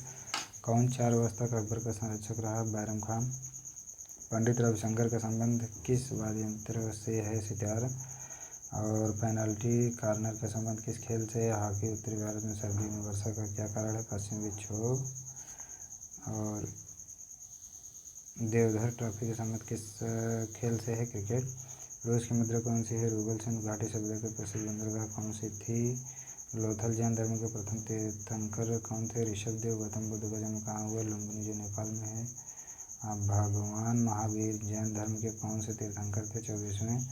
कौन 4 वर्ष तक अकबर का संरक्षक रहा? बैरम खान। पंडित रविशंकर का संबंध किस वाद्य यंत्र से है? सितार। और पेनाल्टी कॉर्नर का संबंध किस खेल से है? हॉकी। उत्तरी भारत में सर्दी में वर्षा का क्या कारण है? पश्चिमी विक्षोभ। और देवधर ट्रॉफी का संबंध किस खेल से है? क्रिकेट। रूस की मुद्रा कौन सी है? रूबल। सिंधु घाटी सभ्यता के प्रसिद्ध बंदरगाह कौन सी थी? लोथल। जैन धर्म के प्रथम तीर्थंकर कौन थे? ऋषभ देव। गौतम बुद्ध का जन्म कहाँ हुआ? लुम्बिनी जो नेपाल में है। भगवान महावीर जैन धर्म के कौन से तीर्थंकर थे? 24वें।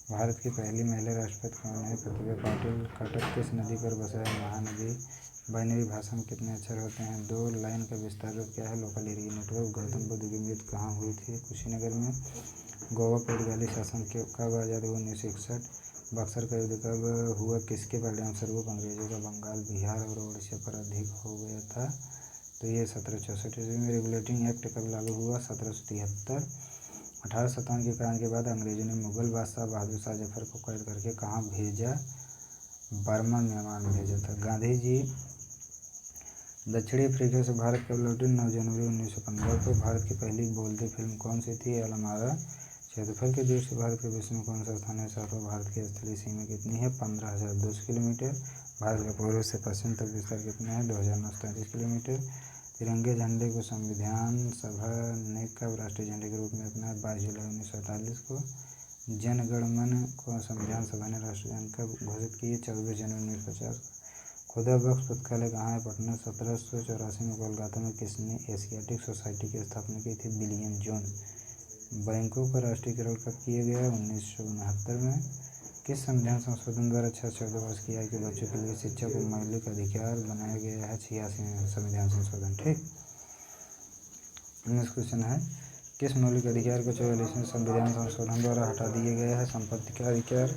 भारत की पहली महिला राष्ट्रपति कौन है? प्रतिभा पाटिल। कटक किस नदी पर बसा है? महानदी। बाइनरी भाषा में कितने अक्षर होते हैं? 2। लाइन का विस्तार रूप क्या है? Local area network. Gautam Buddha की मृत्यु कहाँ हुई थी? कुशीनगर में। गोवा पुर्तगाली शासन के कब आज़ाद हुआ? 1961। बक्सर का युद्ध कब हुआ? किसके परिणामस्वरूप अंग्रेजों का बंगाल, बिहार और उड़ीसा पर अधिक हो गया था? तो ये 1764 ईस्वी में। रेगुलेटिंग एक्ट कब लागू हुआ? 1773। 1857 की क्रांति के बाद अंग्रेजों ने मुगल बादशाह बहादुर शाह जफर को कैद करके कहाँ भेजा? बर्मा, म्यांमार में भेजा था। गांधी जी दक्षिणी अफ्रीका से भारत कब लौटे? 9 जनवरी 1915 को। भारत की पहली बोलती फिल्म कौन सी थी? अलमारा। क्षेत्रफल की दृष्टि से भारत के विश्व में कौन सा स्थान है? 7वां। भारत की स्थलीय सीमा कितनी है? 15,200 किलोमीटर। भारत का पूर्व से पश्चिम तक विस्तार कितना है? 2,933 किलोमीटर। तिरंगे झंडे को संविधान सभा ने कब राष्ट्रीय झंडे के रूप में अपनाया? 22 जुलाई 1948 को। जन गण मन को संविधान सभा ने राष्ट्रीय गान कब घोषित किए? 24 जनवरी 1950। खुदा बख्श पुस्तकालय कहाँ है? पटना। 1784 में कोलकाता में किसने एशियाटिक सोसाइटी की स्थापना की थी? William zone. बैंकों का राष्ट्रीयकरण कब किया गया? 1969 में। किस संविधान संशोधन द्वारा 14 वर्ष की आयु के बच्चों के लिए शिक्षा को मौलिक अधिकार बनाया गया है? 86वें संविधान संशोधन। ठीक। नेक्स्ट क्वेश्चन है, किस मौलिक अधिकार को 44वें संविधान संशोधन द्वारा हटा दिया गया है? संपत्ति का अधिकार।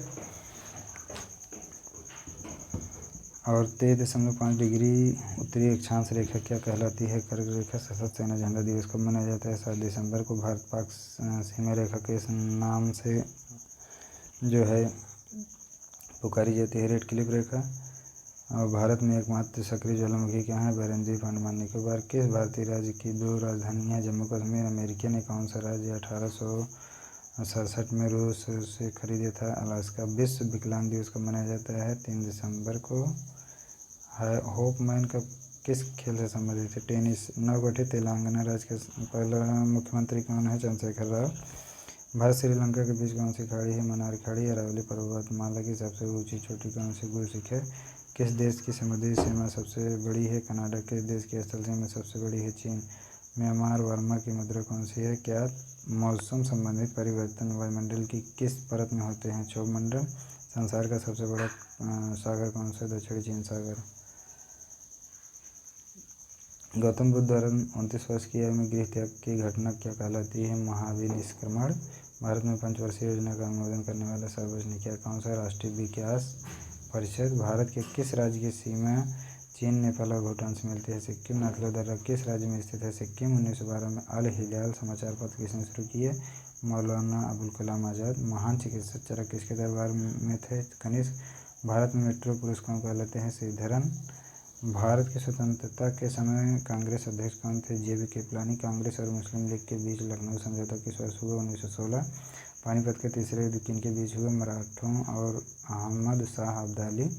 और 23.5 डिग्री उत्तरी अक्षांश रेखा क्या कहलाती है? कर्क रेखा। सशस्त्र सेना झंडा दिवस कब मनाया जाता है? 7 दिसंबर को। भारत पाक सीमा रेखा के नाम से जो है पुकारी जाती है? रेड क्लिफ रेखा। और भारत में एकमात्र सक्रिय ज्वालामुखी क्या है? बैरन द्वीप, अंडमान निकोबार। किस भारतीय राज्य की 2 राजधानियाँ? जम्मू कश्मीर। अमेरिका ने कौन सा राज्य 1867 में रूस से खरीदा था? अलास्का। विश्व विकलांग दिवस कब मनाया जाता है? 3 दिसंबर को। है होपमैन का किस खेल से संबंधित है? टेनिस। नवगठित तेलंगाना राज्य का पहला मुख्यमंत्री कौन है? चंद्रशेखर राव। भारत श्रीलंका के बीच कौन सी खाड़ी है? मन्नार खाड़ी। अरावली पर्वतमाला की सबसे ऊंची चोटी कौन सी? गुरसिख है। किस देश की समुद्री सीमा सबसे बड़ी है? कनाडा। किस देश की स्थल सीमा सबसे बड़ी है? चीन। म्यांमार वर्मा की मुद्रा कौन सी है? क्या? मौसम संबंधित परिवर्तन वायुमंडल की किस परत में होते हैं? क्षोभ मंडल। संसार का सबसे बड़ा सागर कौन सा? दक्षिणी चीन सागर। गौतम बुद्ध द्वारा 29 वर्ष की आयु में गृह त्याग की घटना क्या कहलाती है? महाविनिष्क्रमण। भारत में पंचवर्षीय योजना का अनुमोदन करने वाला सर्वोच्च निकाय कौन सा? राष्ट्रीय विकास परिषद। भारत के किस राज्य की सीमा चीन, नेपाल और भूटान से मिलती है? सिक्किम। नाथुला दर्रा किस राज्य में स्थित है? सिक्किम। 1912 में अल हिलाल समाचार पत्र किसने शुरू किए? मौलाना अबुल कलाम आज़ाद। महान चिकित्सक चरक किसके दरबार में थे? कनिष्क। भारत में मेट्रो पुरुष कौन कहलाते हैं? श्रीधरन। भारत की स्वतंत्रता के समय कांग्रेस अध्यक्ष कौन थे? जे बी कृपलानी। कांग्रेस और मुस्लिम लीग के बीच लखनऊ समझौता किस वर्ष हुआ? 1916। पानीपत के तीसरे युद्ध किनके बीच हुआ? मराठों और अहमद शाह अब्दाली।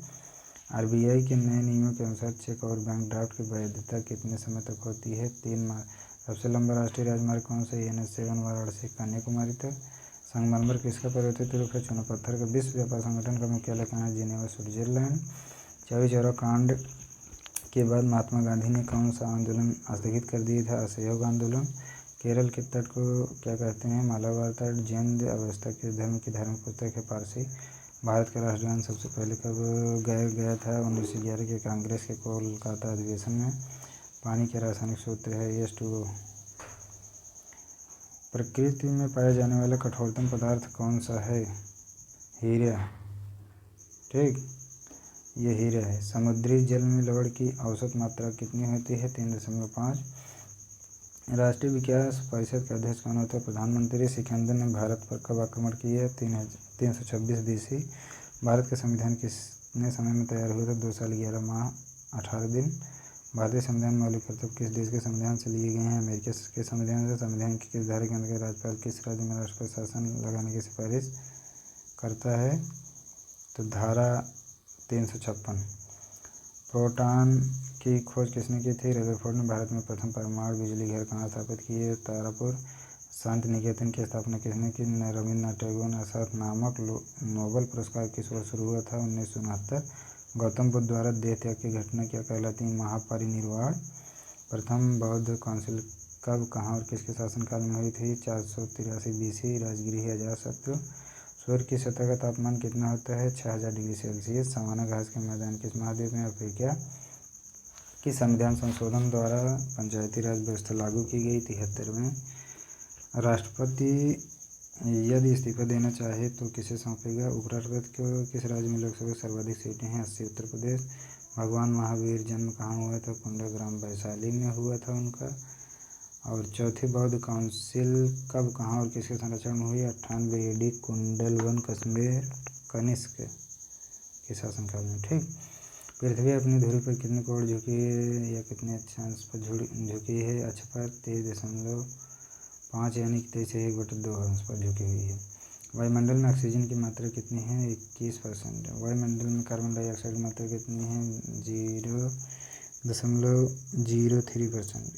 आरबीआई के नए नियमों के अनुसार चेक और बैंक ड्राफ्ट की वैधता कितने समय तक होती है? 3 माह। सबसे लंबा राष्ट्रीय राजमार्ग कौन सा? NH-7 वाराणसी कन्याकुमारी तक। संगमरमर किसका पर्वतीय रूप है? चूना पत्थर का। विश्व व्यापार संगठन का मुख्यालय कहाँ है? Geneva Switzerland. 24 चौरा कांड के बाद महात्मा गांधी ने कौन सा आंदोलन स्थगित कर दिया था? असहयोग आंदोलन। केरल के तट को क्या कहते हैं? मालाबार तट। जैन अवस्था किस धर्म की धार्मिक पुस्तक है? पारसी। भारत का राष्ट्रगान सबसे पहले कब गाया गया था? 1911 के कांग्रेस के कोलकाता अधिवेशन में। पानी के रासायनिक सूत्र है H2O। प्रकृति में पाया जाने वाला कठोरतम पदार्थ कौन सा है? हीरा। ठीक, ये हीरा है। समुद्री जल में लवण की औसत मात्रा कितनी होती है? 3.5। राष्ट्रीय विकास परिषद के अध्यक्ष कौन होते हैं? प्रधानमंत्री। सिकंदर ने भारत पर कब आक्रमण किया? 326 BC। भारत का संविधान कितने समय में तैयार हुआ था? 2 साल 11 माह 18 दिन। भारतीय संविधान मौलिक कर्तव्य किस देश के संविधान से लिए गए हैं? अमेरिका के संविधान से। संविधान की किस धारा के अंतर्गत राज्यपाल किस राज्य में राष्ट्र पर शासन लगाने की सिफारिश करता है? तो धारा 356। प्रोटॉन की खोज किसने की थी? रदरफोर्ड ने। भारत में प्रथम परमाणु बिजली घर कहाँ स्थापित किए? तारापुर। शांति निकेतन की स्थापना किसने की? रविन्द्रनाथ टैगोर ने। अर्थात नामक नोबेल पुरस्कार किस वर्ष शुरू हुआ था? 1969। गौतम बुद्ध द्वारा देह त्याग की घटना क्या कहलाती है? महापरिनिर्वाण। प्रथम बौद्ध काउंसिल कब, कहाँ और किसके शासनकाल में हुई थी? 483 BC। राजगृह अजातशत्रु। सूर्य की सतह का तापमान कितना होता है? 6000 डिग्री सेल्सियस। सवाना घास के मैदान किस महाद्वीप में? अफ्रीका। कि संविधान संशोधन द्वारा पंचायती राज व्यवस्था लागू की गई? 73वें। राष्ट्रपति यदि इस्तीफा देना चाहे तो किसे सौंपेगा? उपराष्ट्रपति को। किस राज्य में लोकसभा सर्वाधिक सीटें हैं? 80 उत्तर प्रदेश। भगवान महावीर जन्म कहाँ हुआ था? कुंडग्राम वैशाली में हुआ था उनका। और चौथी बौद्ध काउंसिल कब, कहाँ और किसके संरक्षण में हुई? 98 AD कुंडलवन कश्मीर कनिष्क के शासनकाल में। ठीक। पृथ्वी अपनी धुरी पर कितने कोण झुकी है या कितने अक्षांश पर झुकी है? अक्ष पर 23.5 यानी 23.1/2 अंश पर झुकी हुई है। वायुमंडल में ऑक्सीजन की मात्रा कितनी है? 21%। वायुमंडल में कार्बन डाइऑक्साइड की मात्रा कितनी है? 0.03%।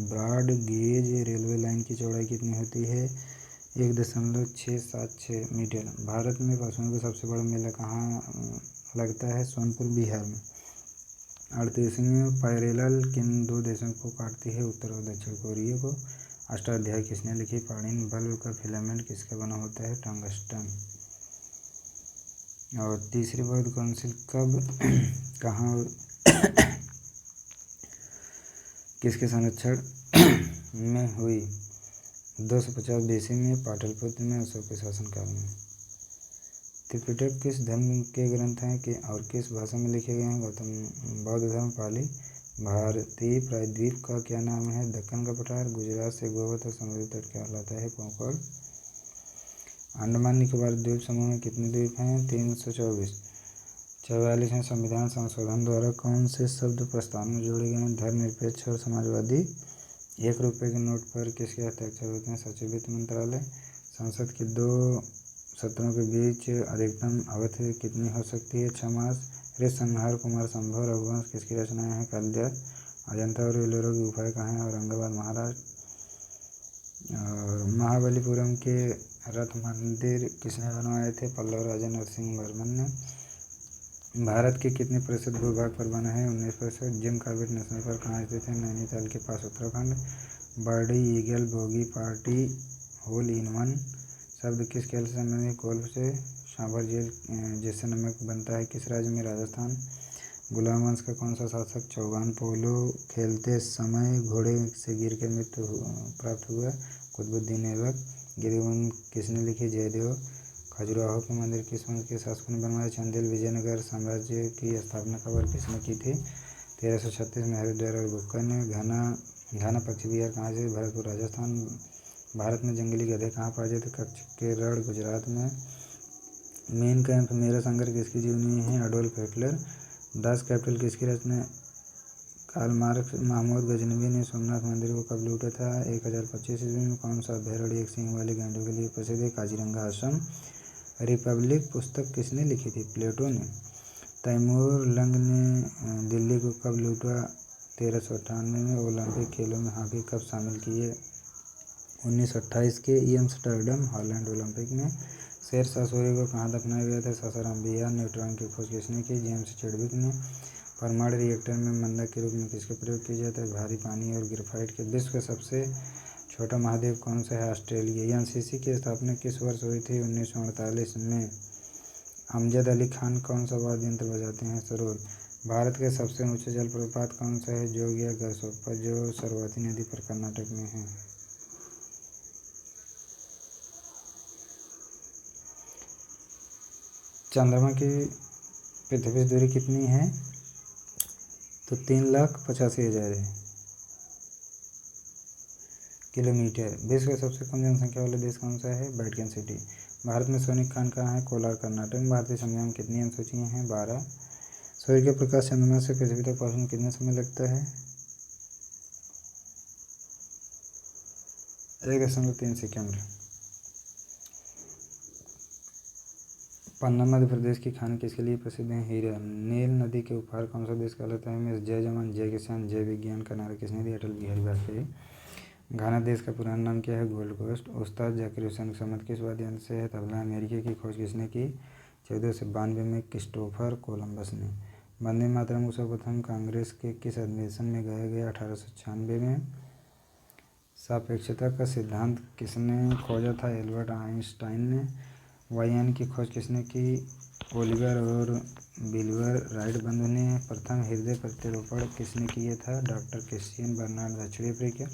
ब्रॉड गेज रेलवे लाइन की चौड़ाई कितनी होती है? 1.676 मीटर। भारत में पशुओं का सबसे बड़ा मेला कहाँ लगता है? सोनपुर बिहार में। 38वीं पैरेलल किन 2 देशों को काटती है? उत्तर और दक्षिण कोरिया को। अष्टाध्यायी किसने लिखी? पाणिनि। बल्ब का फिलामेंट किसका बना होता है? टंगस्टन। और तीसरी बौद्ध काउंसिल कब, कहाँ और किसके संरक्षण में हुई? 250 BC में पाटलिपुत्र में अशोक के शासनकाल में। त्रिपिटक किस धर्म के ग्रंथ हैं कि और किस भाषा में लिखे गए हैं? गौतम बौद्ध धर्म पाली। भारतीय प्रायद्वीप का क्या नाम है? दक्कन का पठार। गुजरात से गोवा तक समुद्री तट कहलाता है? कोंकण। अंडमान निकोबार द्वीप समूह में कितने द्वीप हैं? 324। 44वें संविधान संशोधन द्वारा कौन से शब्द प्रस्ताव में जोड़े गए हैं? धर्मनिरपेक्ष और समाजवादी। 1 रुपये के नोट पर किसके हस्ताक्षर होते हैं? सचिव वित्त मंत्रालय। संसद के 2 सत्रों के बीच अधिकतम अवधि कितनी हो सकती है? 6 मास। ऋषसंहार, कुमार संभव, रघुवंश किसकी रचनाएं हैं? कालिदास। अजंता और एलोरा की गुफाएं कहाँ हैं? औरंगाबाद, महाराष्ट्र। और महाबलीपुरम के रथ मंदिर किसने बनवाए थे? पल्लव राजा नरसिंह वर्मन ने। भारत के कितने प्रतिशत भूभाग पर बना है? 19%। जिम कॉर्बेट नेशनल पार्क कहाँ स्थित है? नैनीताल के पास, Uttarakhand. Birdie, eagle, bogey, party, hole in one शब्द किस खेल से संबंधित? गोल्फ से। सांभर झील जिससे नमक बनता है किस राज्य में? राजस्थान। गुलाम वंश का कौन सा शासक चौगान पोलो खेलते समय घोड़े से गिर कर मृत्यु प्राप्त हुआ? कुतुबुद्दीन ऐबक। गिरिवन किसने लिखी? जयदेव। खजुराहो के मंदिर किस वंश के शासकों ने बनवाए? चंदेल। विजयनगर साम्राज्य की स्थापना कब किसने की थी? 1336 में हरिद्वार और बुक्का ने। घाना पक्षी विहार कहाँ से? भरतपुर, राजस्थान। भारत में जंगली गधे कहाँ पाए जाते? कच्छ के रण, गुजरात में। मेन कैंप मेरा संघर्ष किसकी जीवनी है? Adolf Hitler. दास कैपिटल किसकी रचना? Karl Marx. महमूद गजनवी ने सोमनाथ मंदिर को कब लूटा था? 1025 ईस्वी में। कौन सा अभयारण्य एक सींग वाले गैंडों के लिए प्रसिद्ध है? काजीरंगा आश्रम। रिपब्लिक पुस्तक किसने लिखी थी? प्लेटो ने। तैमूर लंग ने दिल्ली को कब लूटा? 1398 में। ओलंपिक खेलों में हॉकी कब शामिल किए? 1928 के एम्स्टर्डम, हॉलैंड। ओलंपिक में। शेरशाह सूरी को कहाँ दफनाया गया था? सासाराम, बिहार। न्यूट्रॉन की खोज किसने की? जेम्स चैडविक ने। परमाणु रिएक्टर में मंदा के रूप में किसका प्रयोग किया जाता है? भारी पानी और ग्रेफाइट के। विश्व का सबसे छोटा महाद्वीप कौन सा है? ऑस्ट्रेलिया। एनसीसी की स्थापना किस वर्ष हुई थी? 1948 में। अमजद अली खान कौन सा वाद्य यंत्र बजाते हैं? सरोद। भारत के सबसे ऊंचे जलप्रपात कौन सा है? जोग या गरसोप्पा, जो सरस्वती नदी पर कर्नाटक में है। चंद्रमा की पृथ्वी से दूरी कितनी है? तो 3,85,000 है किलोमीटर। विश्व का सबसे कम जनसंख्या वाला देश कौन सा है? Vatican city. भारत में सोनिक खान कहाँ है? कोलार, कर्नाटक में। भारतीय संविधान में कितनी अनुसूचियाँ हैं? 12। सूर्य का प्रकाश चंद्रमा से पृथ्वी तक पहुँचने में कितना समय लगता है? 1.3 सेकंड। पन्ना मध्य प्रदेश की खान किसके लिए प्रसिद्ध है? हीरा। नील नदी के उपहार कौन सा देश कहलाता है? मिस्र। जय जवान जय किसान जय विज्ञान का नारा किसने दिया? अटल बिहारी वाजपेयी। घाना देश का पुराना नाम क्या है? Gold Coast. उस्ताद जाकिर हुसैन का संबंध किस वाद्य यंत्र से है? तबला। अमेरिका की खोज किसने की? 1492 में क्रिस्टोफर कोलंबस ने। वंदे मातरम को सर्वप्रथम कांग्रेस के किस अधिवेशन में गाया गया? 1896 में। सापेक्षता का सिद्धांत किसने खोजा था? एल्बर्ट आइंस्टाइन ने। वायुयान की खोज किसने की? ओलिवर और विल्बर राइट बंधु ने। प्रथम हृदय प्रत्यारोपण किसने किया था? डॉक्टर क्रिश्चियन बर्नार्ड, दक्षिण अफ्रीका।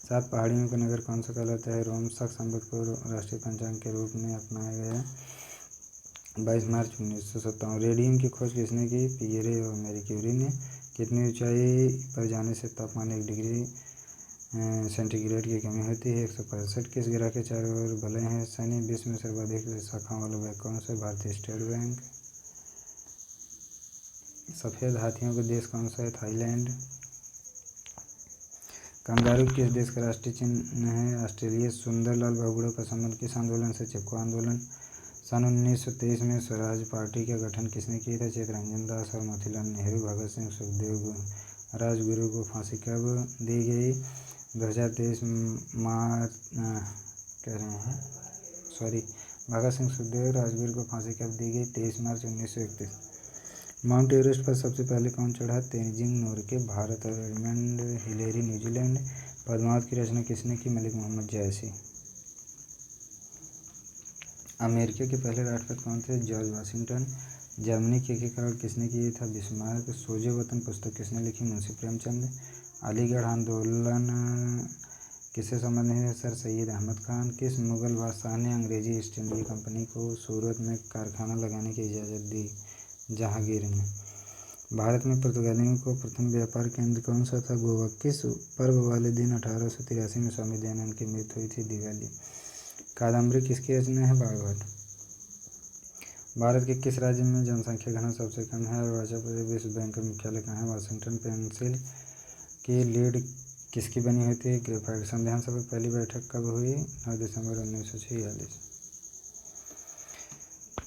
7 पहाड़ियों का नगर कौन सा कहलाता है? रोम। शक संवत को राष्ट्रीय पंचांग के रूप में अपनाया गया 22 मार्च 1957। रेडियम की खोज किसने की? पियरे और मैरी क्यूरी ने। कितनी ऊंचाई पर जाने से तापमान 1 डिग्री सेंटीग्रेड की कमी होती है? 165। किस ग्रह के चारों ओर भले हैं शनि? विश्व में सर्वाधिक शाखाओं वाला बैंक कौन सा? भारतीय स्टेट बैंक। सफ़ेद हाथियों का देश कौन सा है? थाईलैंड। कंगारू किस देश का राष्ट्रीय चिन्ह है? ऑस्ट्रेलिया। सुंदरलाल बहुगुणा का संबंध किस आंदोलन से? चिपको आंदोलन। सन 1923 में स्वराज पार्टी का गठन किसने किया था? चित्तरंजन दास और मोतीलाल नेहरू। भगत सिंह सुखदेव राजगुरु को फांसी कब दी गई? 2023 कह रहे हैं सॉरी भगत सिंह सुखदेव राजगुरु को फांसी कब दी गई? 23 मार्च 1931। माउंट एवरेस्ट पर सबसे पहले कौन चढ़ा? तेनजिंग नोरके, भारत। और एडमंड हिलेरी, न्यूजीलैंड। पद्मावत की रचना किसने की? मलिक मोहम्मद जयसी। अमेरिका के पहले राष्ट्रपति कौन थे? George Washington. जर्मनी के एकीकरण किसने किया था? बिस्मार्क। सोजे वतन पुस्तक किसने लिखी? मुंशी प्रेमचंद। अलीगढ़ आंदोलन किससे संबंधित है? सर सैयद अहमद खान। किस मुगल बादशाह ने अंग्रेजी ईस्ट इंडिया कंपनी को सूरत में कारखाना लगाने की इजाज़त दी? जहांगीर ने। भारत में पुर्तगालियों को प्रथम व्यापार केंद्र कौन सा था? गोवा। किस पर्व वाले दिन 1883 में स्वामी दयानंद की मृत्यु हुई थी? दिवाली। कादम्बरी किसकी रचना है? बाणभट्ट। भारत के किस राज्य में जनसंख्या घनत्व सबसे कम है? अरुणाचल प्रदेश। विश्व बैंक का मुख्यालय कहाँ है? वाशिंगटन। पेंसिल की लीड किसकी बनी हुई थी? ग्रेफाइट। संविधान सभा की पहली बैठक कब हुई? 9 दिसंबर 1946।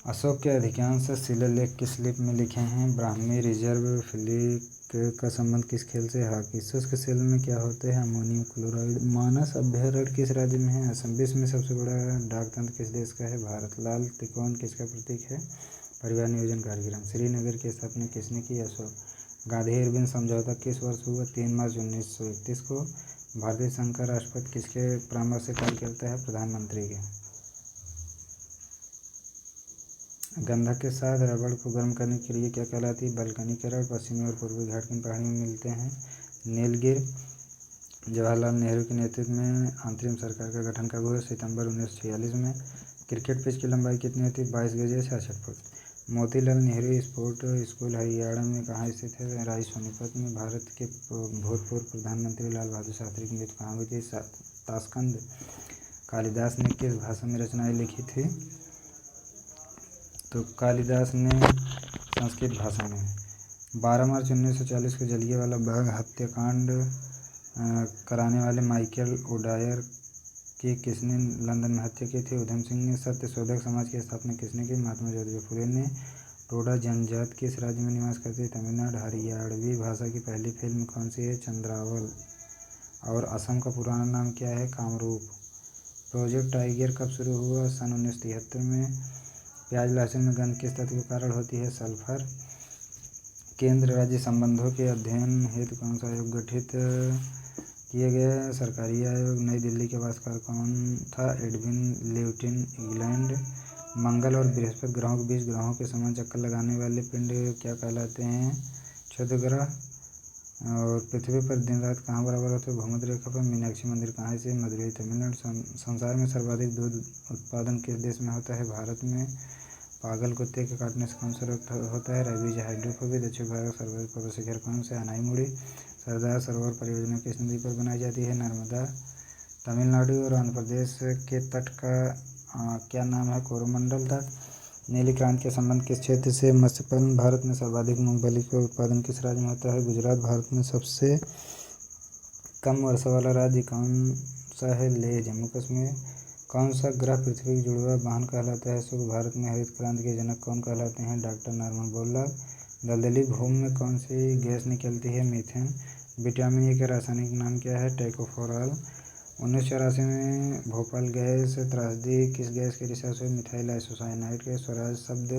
अशोक के अधिकांश शिलालेख किस लिपि में लिखे हैं? ब्राह्मी। रिजर्व फिलिक का संबंध किस खेल से? हॉकी। शुष्क सेल में क्या होते हैं? Ammonium chloride. मानस अभयारण्य किस राज्य में है? असम। विश्व में सबसे बड़ा डाक तंत्र किस देश का है? भारत। लाल त्रिकोण किसका प्रतीक है? परिवार नियोजन कार्यक्रम। श्रीनगर की स्थापना किसने की? अशोक। गांधी इरविन समझौता किस वर्ष हुआ? 3 मार्च 1931 को। भारतीय संघ का राष्ट्रपति किसके परामर्श से कार्य करता है? प्रधानमंत्री के। गंधक के साथ रबड़ को गर्म करने के लिए क्या कहलाती है? बल्कनीकरण। पश्चिमी और पूर्वी घाट किन पहाड़ियों में मिलते हैं? नीलगिरि। जवाहरलाल नेहरू के नेतृत्व में अंतरिम सरकार का गठन कब हुआ? सितंबर 1946 में। क्रिकेट पिच की लंबाई कितनी होती है? 22 गज या 66 foot. Motilal Nehru sport school Haryana में कहाँ स्थित है? राय सोनीपत में। भारत के भूतपूर्व प्रधानमंत्री लाल बहादुर शास्त्री की मृत्यु कहाँ हुई थी? ताशकंद। कालिदास ने किस भाषा में रचनाएं लिखी थी? तो कालिदास ने संस्कृत भाषा में। 12 मार्च 1940 को जलियांवाला बाग हत्याकांड कराने वाले माइकल ओडायर की किसने लंदन में हत्या की थी? उधम सिंह ने। सत्यशोधक समाज की स्थापना किसने की? महात्मा ज्योतिबा फुले ने। टोडा जनजाति किस राज्य में निवास करती है? तमिलनाडु। हरियाणवी भाषा की पहली फिल्म कौन सी है? चंद्रावल। और असम का पुराना नाम क्या है? कामरूप। प्रोजेक्ट टाइगर कब शुरू हुआ? सन 1973 में। प्याज लहसुन में गंध किस तत्व के कारण होती है? सल्फर। केंद्र राज्य संबंधों के अध्ययन हेतु कौन सा आयोग गठित किए गए? सरकारी आयोग। नई दिल्ली के वास्तुकार कौन था? Edwin lutein. इंग्लैंड। मंगल और बृहस्पति ग्रहों के बीच ग्रहों के समान चक्कर लगाने वाले पिंड क्या कहलाते हैं? क्षुद्र ग्रह। और पृथ्वी पर दिन रात कहाँ बराबर होते हैं? भूमध्य रेखा पर। मीनाक्षी मंदिर कहाँ से? मदुरई तमिलनाडु। संसार में सर्वाधिक दूध उत्पादन किस देश में होता है? भारत में। पागल कुत्ते के काटने से कौन सा रोग होता है? रेबीज। हाइड्रोफोबिया। दक्षिण भारत का सर्वाधिक पर्वत शिखर कौन से? अनाईमुड़ी। सरदार सरोवर परियोजना किस नदी पर बनाई जाती है? नर्मदा। तमिलनाडु और आंध्र प्रदेश के तट का क्या नाम है? कोरोमंडल तट। नीली क्रांति का संबंध किस क्षेत्र से? मत्स्य पालन। भारत में सर्वाधिक मूंगफली का उत्पादन किस राज्य में होता है? गुजरात। भारत में सबसे कम वर्षा वाला राज्य कौन सा है? लेह। जम्मू कश्मीर। कौन सा ग्रह पृथ्वी के जुड़वा वाहन कहलाता है? शुक्र। भारत में हरित क्रांति के जनक कौन कहलाते हैं? Doctor Norman Borlaug. दलदली भूमि में कौन सी गैस निकलती है? मीथेन। विटामिन ए का रासायनिक नाम क्या है? टोकोफेरॉल। 1984 में भोपाल गैस त्रासदी किस गैस के रिसाव से? मिथाइल आइसोसाइनाइड के। स्वराज शब्द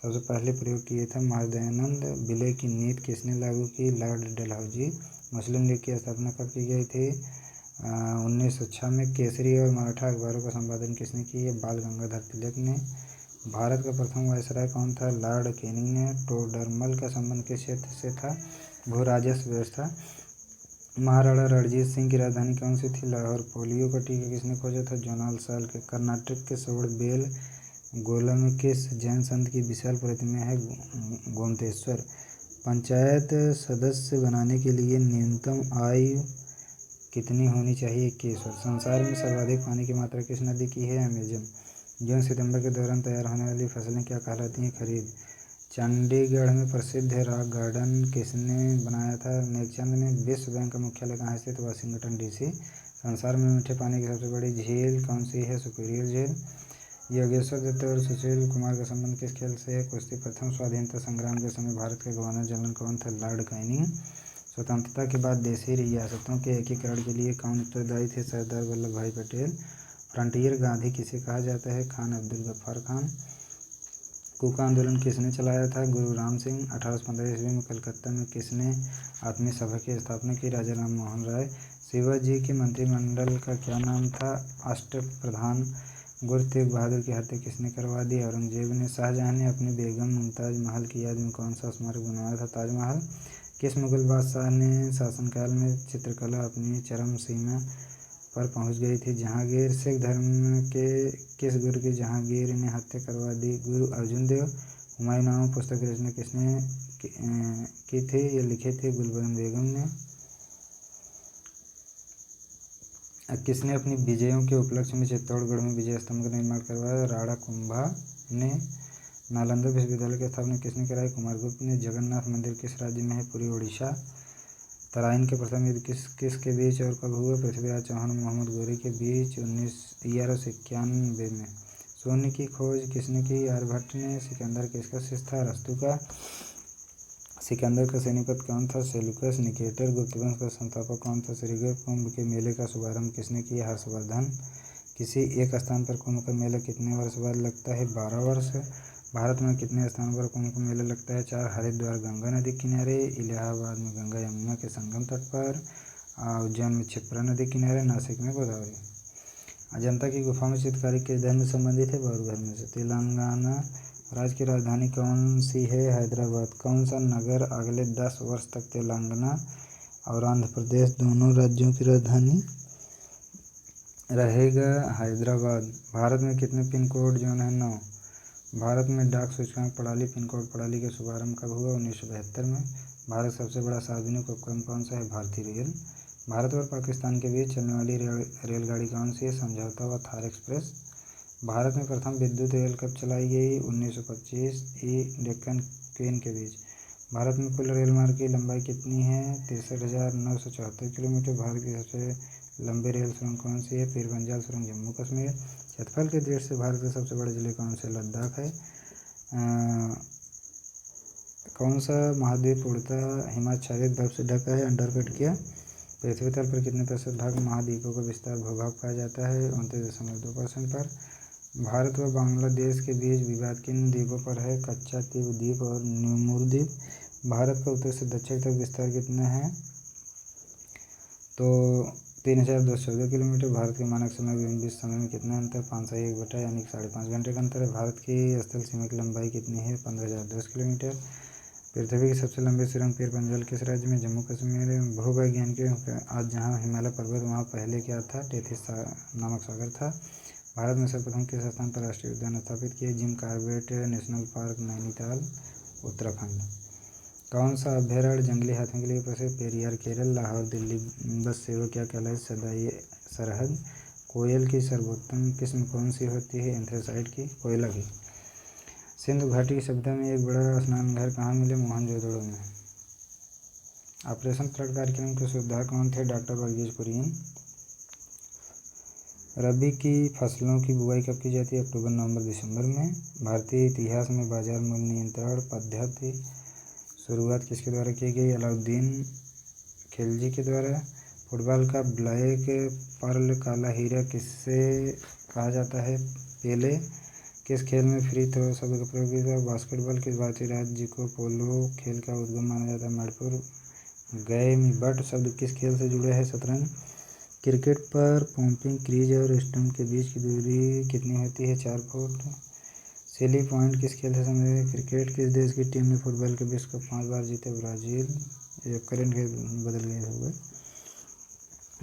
सबसे पहले प्रयोग किए थे महादयानंद। विलय की नीति किसने लागू की? लॉर्ड डलहौजी। मुस्लिम लीग की स्थापना कब की गई थी? 1906 में। केसरी और मराठा अखबारों का संपादन किसने किया? बाल गंगाधर तिलक ने। भारत का प्रथम वायसराय कौन था? लॉर्ड कैनिंग ने। टोडरमल का संबंध किस क्षेत्र से था? भू राजस्व व्यवस्था। महाराणा रणजीत सिंह की राजधानी कौन सी थी? लाहौर। पोलियो का टीका किसने खोजा था? जोनाल साल के। कर्नाटक के श्रवणबेल गोला में किस जैन संत की विशाल प्रतिमा है? गोमतेश्वर। पंचायत सदस्य बनने के लिए न्यूनतम आयु कितनी होनी चाहिए? 21 वर्ष। संसार में सर्वाधिक पानी की मात्रा किस नदी की है? अमेजन। जून सितंबर के दौरान तैयार होने वाली फसलें क्या कहलाती हैं? खरीफ। चंडीगढ़ में प्रसिद्ध रॉक गार्डन किसने बनाया था? नेकचंद ने। विश्व बैंक का मुख्यालय कहाँ स्थित? Washington DC. संसार में मीठे पानी की सबसे बड़ी झील कौन सी है? सुपीरियर झील। योगेश्वर दत्त और सुशील कुमार का संबंध किस खेल से है? कुश्ती। प्रथम स्वाधीनता संग्राम के समय भारत के गवर्नर जनरल कौन थे? Lord Canning. स्वतंत्रता के बाद देशी रियासतों के एकीकरण के लिए कौन उत्तरदायी थे? सरदार वल्लभ भाई पटेल। फ्रंटियर गांधी किसे कहा जाता है? खान अब्दुल गफ्फार खान। कूका आंदोलन किसने चलाया था? गुरु राम सिंह। 1815 ईस्वी में कलकत्ता में किसने आत्मीय सभा की स्थापना की? राजा राम मोहन राय। शिवाजी के मंत्रिमंडल का क्या नाम था? अष्टप्रधान। गुरु तेग बहादुर की हत्या किसने करवा दी? औरंगजेब ने। शाहजहां ने अपनी बेगम मुमताज महल की याद में कौन सा स्मारक बनवाया था? ताजमहल। किस मुगल बादशाह ने शासनकाल में चित्रकला अपनी चरम सीमा पर पहुंच गई थी? जहांगीर। सिख धर्म के किस गुरु की जहांगीर ने हत्या करवा दी? गुरु अर्जुन देव। हुमायूं नामक पुस्तक की रचना किसने की थी? ये लिखी थी गुलबदन बेगम ने। किसने अपनी विजयों के उपलक्ष्य में चित्तौड़गढ़ में विजय स्तंभ का निर्माण करवाया? राणा कुंभा ने। नालंदा विश्वविद्यालय की स्थापना किसने कराई? कुमारगुप्त ने। जगन्नाथ मंदिर किस राज्य में है? पुरी ओडिशा। तराइन के प्रथम युद्ध किस के बीच और कब हुआ? पृथ्वीराज चौहान और मोहम्मद गोरी के बीच 1191 में। शून्य की खोज किसने की? आर्यभट्ट ने। सिकंदर किसका शिष्य था? अरस्तु का। सिकंदर का सैनिकपति कौन था? सेल्यूकस। निकेटर। गुप्त वंश का संस्थापक कौन था? श्रीगुप्त। कुंभ के मेले का शुभारंभ किसने किया? हर्षवर्धन। किसी एक स्थान पर कुंभ का मेला कितने वर्ष बाद लगता है? 12 वर्ष। भारत में कितने स्थानों पर कुंभ का मेला लगता है? 4। हरिद्वार गंगा नदी किनारे। इलाहाबाद में गंगा यमुना के संगम तट पर। उज्जैन में क्षिप्रा नदी किनारे। नासिक में गोदावरी। अजंता की गुफा में चित्रकारी किस धर्म से संबंधित है? बौद्ध धर्म से। तेलंगाना राज्य की राजधानी कौन सी है? हैदराबाद। कौन सा नगर अगले 10 वर्ष तक तेलंगाना और आंध्र प्रदेश दोनों राज्यों की राजधानी रहेगा? हैदराबाद। भारत में कितने पिन कोड जोन है? 9। भारत में डाक सूचकांक प्रणाली पिन कोड प्रणाली का शुभारंभ कब हुआ? 1972 में। भारत सबसे बड़ा सार्वजनिक उपक्रम कौन सा है? भारतीय रेल। भारत और पाकिस्तान के बीच चलने वाली रेलगाड़ी कौन सी है? समझौता व थार एक्सप्रेस। भारत में प्रथम विद्युत रेल कब चलाई गई? 1925 ई डेक्कन क्वीन के बीच। भारत में कुल रेल मार्ग की लंबाई कितनी है? 63,974 किलोमीटर। भारत की सबसे लंबी रेल सुरंग कौन सी है? पीरपंजाल सुरंग, जम्मू कश्मीर। क्षेत्रफल के दृष्टि से भारत के सबसे बड़े जिले कौन से? लद्दाख है। कौन सा महाद्वीप पूर्णतः हिमाच्छादित बर्फ से ढका है? अंटार्कटिका। पृथ्वी तल पर कितने प्रतिशत भाग महाद्वीपों का विस्तार भूभाग पाया जाता है? 29.2% पर। भारत व बांग्लादेश के बीच विवाद किन द्वीपों पर है? कच्चातीव द्वीप और न्यूमुर द्वीप। भारत का उत्तर से दक्षिण तक विस्तार कितना है? तो 3,214 किलोमीटर। भारत के मानक समय विलंबित समय में कितना अंतर? 501 यानी 5.5 घंटे का अंतर है। भारत की स्थल सीमा की लंबाई कितनी है? 15,010 किलोमीटर। पृथ्वी की सबसे लंबी सुरंग पीरपंजाल किस राज्य में? जम्मू कश्मीर। भूवैज्ञानिकों आज जहाँ हिमालय पर्वत वहाँ पहले क्या था? टेथिस नामक सागर था। भारत में सर्वप्रथम किस स्थान पर राष्ट्रीय उद्यान स्थापित किए? Jim Corbett national park, Nainital, Uttarakhand. कौन सा अभयारण्य जंगली हाथियों के लिए प्रसिद्ध? पेरियार, केरल। लाहौर दिल्ली बस सेवा क्या कहलाए? सदाई सरहद। कोयल की सर्वोत्तम किस्म कौन सी होती है? एंथ्रेसाइट की, कोयला की। सिंधु घाटी की सभ्यता में एक बड़ा स्नान घर कहाँ मिले? मोहनजोदड़ो में। ऑपरेशन फ्लड कार्यक्रम के सूत्रधार कौन थे? डॉक्टर वर्गीज कुरियन। रबी की फसलों की बुवाई कब की जाती है? अक्टूबर, नवंबर, दिसंबर में। भारतीय इतिहास में बाजार मूल्य नियंत्रण पद्धति शुरुआत किसके द्वारा की गई? अलाउद्दीन खिलजी के द्वारा। फुटबॉल का ब्लैक पर्ल, काला हीरा किससे कहा जाता है? पेले। किस खेल में फ्री थ्रो शब्द का प्रयोग किया? बास्केटबॉल। किस भारतीय राज्य को पोलो खेल का उद्गम माना जाता है? मणिपुर। गैमीबट शब्द किस खेल से जुड़े हैं? शतरंज। क्रिकेट पर पंपिंग क्रीज और स्टंप के बीच की दूरी कितनी होती है? 4 फुट। सिली पॉइंट किस खेल से संबंधित है? क्रिकेट। किस देश की टीम ने फुटबॉल के विश्व कप 5 बार जीते? ब्राज़ील। ये करंट के बदल गए हुए।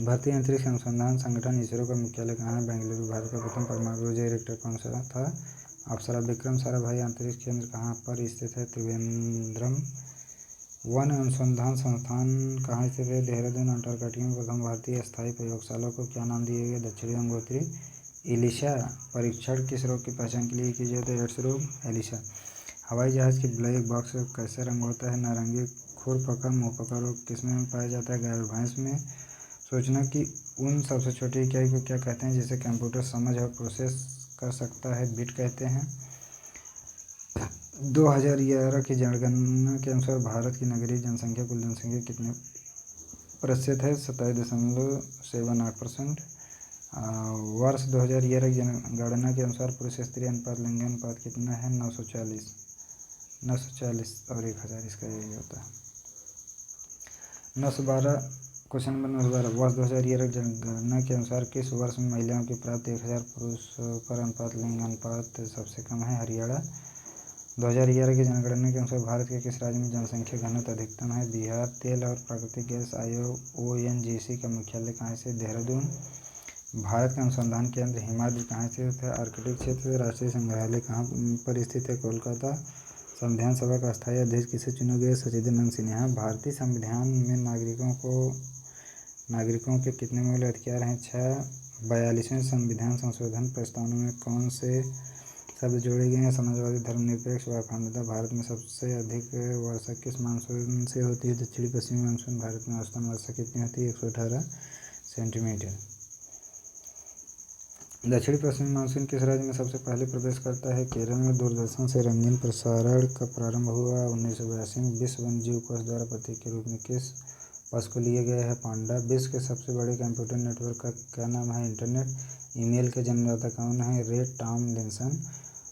भारतीय अंतरिक्ष अनुसंधान संगठन इसरो का मुख्यालय कहाँ है? बेंगलुरु। भारत का प्रथम परमाणु ऊर्जा रिएक्टर कौन सा था? अप्सरा। विक्रम साराभाई अंतरिक्ष केंद्र कहाँ पर स्थित है? त्रिवेंद्रम। वन अनुसंधान संस्थान कहाँ स्थित है? देहरादून। अंटार्कटिका में प्रथम भारतीय स्थायी प्रयोगशाला को क्या नाम दिया गया? दक्षिणी गंगोत्री एलिसा। परीक्षण किस रोग की पहचान के लिए किया जाता है? एड्स रोग, एलिसा। हवाई जहाज की ब्लैक बॉक्स का कैसा रंग होता है? नारंगी। खुरपका मुंहपका रोग किसमें पाया जाता है? गाय और भैंस में। सूचना की उन सबसे छोटी इकाई को क्या कहते हैं जिसे कंप्यूटर समझ और प्रोसेस कर सकता है? बिट कहते हैं। 2011 की जनगणना के अनुसार भारत की नगरीय जनसंख्या कुल जनसंख्या कितने प्रतिशत है? 27.78%। वर्ष 2011 की जनगणना के अनुसार पुरुष स्त्री अनुपात लिंग अनुपात कितना है? 940 और 1000 इसका यही होता है। 912 क्वेश्चन नंबर 912 वर्ष 2011 की जनगणना के अनुसार किस वर्ष में महिलाओं की प्राप्त 1000 पुरुष पर अनुपात लिंग अनुपात सबसे कम है? हरियाणा। 2011 की जनगणना के अनुसार भारत के किस राज्य में जनसंख्या घनत्व अधिकतम है? बिहार। तेल और प्राकृतिक गैस आयोग ONGC का मुख्यालय कहाँ से? देहरादून। भारत का अनुसंधान केंद्र हिमाद्री कहाँ स्थित है? आर्कटिक क्षेत्र। राष्ट्रीय संग्रहालय कहाँ पर स्थित है? कोलकाता। संविधान सभा का स्थायी अध्यक्ष किसे चुना गया? सचिदानंद सिन्हा। भारतीय संविधान में नागरिकों के कितने मूल अधिकार हैं? 6। 42वें संविधान संशोधन प्रस्तावना में कौन से शब्द जोड़े गए हैं? समाजवादी, धर्मनिरपेक्ष व अखंडता। भारत में सबसे अधिक वर्षा किस मानसून से होती है? दक्षिणी पश्चिमी मानसून। भारत में औसतन वर्षा कितनी होती है? 118 सेंटीमीटर। दक्षिणी पश्चिमी मानसून किस राज्य में सबसे पहले प्रवेश करता है? केरल में। दूरदर्शन से रंगीन प्रसारण कब प्रारंभ हुआ? 1982 में। विश्व वन्यजीव कोष द्वारा प्रतीक के रूप में किस पशु को लिया गया है? पांडा। विश्व के सबसे बड़े कंप्यूटर नेटवर्क का क्या नाम है? इंटरनेट। ईमेल के जन्मदाता कौन है? रे Tomlinson.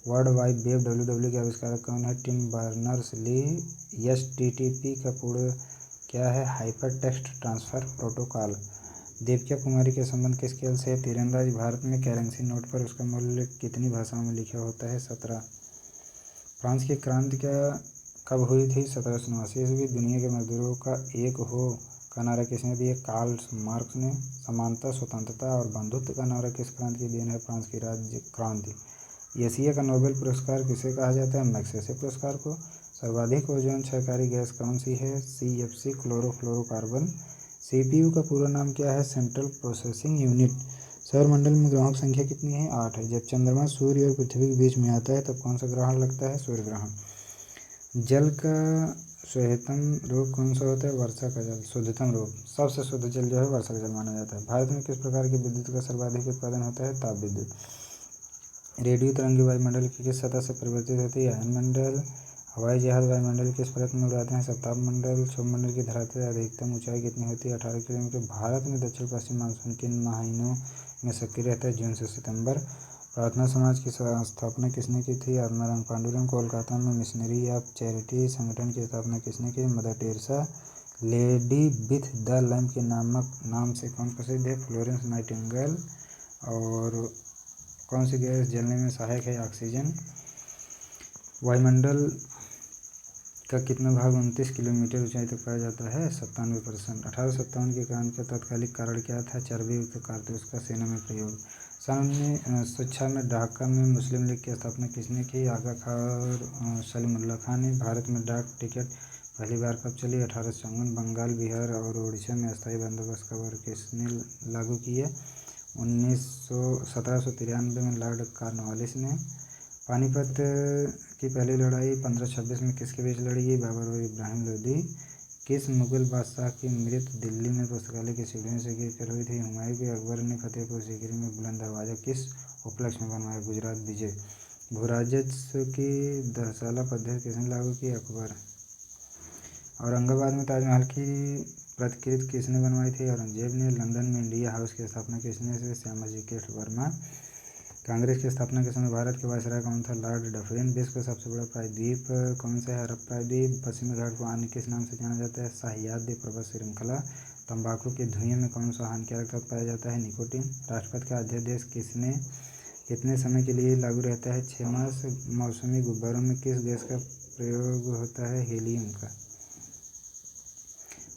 World wide web WWW के आविष्कारक कौन है? Tim Berners-Lee. HTTP का पूर्ण क्या है? Hyper text transfer protocol. Devika Kumari के संबंध किस खेल से है? तीरंदाजी। भारत में करेंसी नोट पर उसका मूल्य कितनी भाषाओं में लिखा होता है? 17। फ्रांस की क्रांति कब हुई थी? 1789 ईस्वी। दुनिया के मजदूरों का एक हो का नारा किसने दिया? कार्ल मार्क्स ने। समानता, स्वतंत्रता और बंधुत्व का नारा किस क्रांति की देन है? फ्रांस की राज्य क्रांति। एशिया का नोबेल पुरस्कार किसे कहा जाता है? मैग्सेसे पुरस्कार को। सर्वाधिक ओजोन क्षयकारी गैस कौन सी है? CFC chlorofluorocarbon. CPU का पूरा नाम क्या है? Central processing unit. सौरमंडल में ग्रहों की संख्या कितनी है? 8 है। जब चंद्रमा सूर्य और पृथ्वी के बीच में आता है तब कौन सा ग्रहण लगता है? सूर्य ग्रहण। जल का शुद्धतम रूप कौन सा होता है? वर्षा का जल। शुद्धतम रूप, सबसे शुद्ध जल जो है वर्षा का जल माना जाता है। भारत में किस प्रकार की विद्युत का सर्वाधिक उत्पादन होता है? ताप विद्युत। रेडियो तरंगें वायुमंडल की किस सतह से परिवर्तित होती है? आयनमंडल। हवाई जहाज वायुमंडल किस परत में उड़ाते हैं? सप्ताहमंडल। क्षोभमंडल की धरातल की अधिकतम ऊंचाई कितनी होती है? 18 किलोमीटर। भारत में दक्षिण पश्चिम मानसून किन महीनों में सक्रिय रहता है? जून से सितंबर। प्रार्थना समाज की स्थापना किसने की थी? आत्माराम पांडुरंग। कोलकाता में मिशनरी ऑफ चैरिटी संगठन की स्थापना किसने की? Mother Teresa. Lady with the lamp के नाम से कौन प्रसिद्ध है? Florence Nightingale. और कौन सी गैस जलने में सहायक है? ऑक्सीजन। वायुमंडल का कितना भाग 29 किलोमीटर ऊंचाई तक पाया जाता है? 97%। 1857 के क्रांति का तत्कालिक कारण क्या था? चर्बी युक्त कारतूस का सेना में प्रयोग। सन 1906 में ढाका में मुस्लिम लीग की स्थापना किसने की? आगा खां और सलीमुल्लाह खान ने। भारत में डाक टिकट पहली बार कब चली? 1854। बंगाल, बिहार और उड़ीसा में अस्थायी बंदोबस्त का वर्ग किसने लागू किया? 1793 में लॉर्ड कॉर्नवालिस ने। पानीपत की पहली लड़ाई 1526 में किसके बीच लड़ी गई? बाबर और इब्राहिम लोदी। किस मुगल बादशाह की मृत्यु दिल्ली में पुस्तकालय की सीढ़ियों से गिरकर हुई थी? हुमायूं की। अकबर ने फतेहपुर सीकरी में बुलंद दरवाजा किस उपलक्ष्य में बनवाया? गुजरात विजय। भूराजस्व की 10 पद्धति किसने लागू की? अकबर। औरंगाबाद में ताजमहल की प्रतिकृति किसने बनवाई थी? औरंगजेब ने। लंदन में इंडिया हाउस की स्थापना किसने से? श्यामाजी कृष्ण वर्मा। कांग्रेस की स्थापना के समय भारत के वायसराय कौन था? Lord Dufferin. विश्व का सबसे बड़ा प्रायद्वीप कौन सा है? अरब प्रायद्वीप। पश्चिमी घाट को अन्य किस नाम से जाना जाता है? शाहयाद पर्वत श्रृंखला। तंबाकू के धुएं में कौन सा हानिकारक तत्व पाया जाता है? निकोटीन। राष्ट्रपति का अध्यादेश कितने समय के लिए लागू रहता है? 6 मास। मौसमी गुब्बारों में किस गैस का प्रयोग होता है? हीलियम का।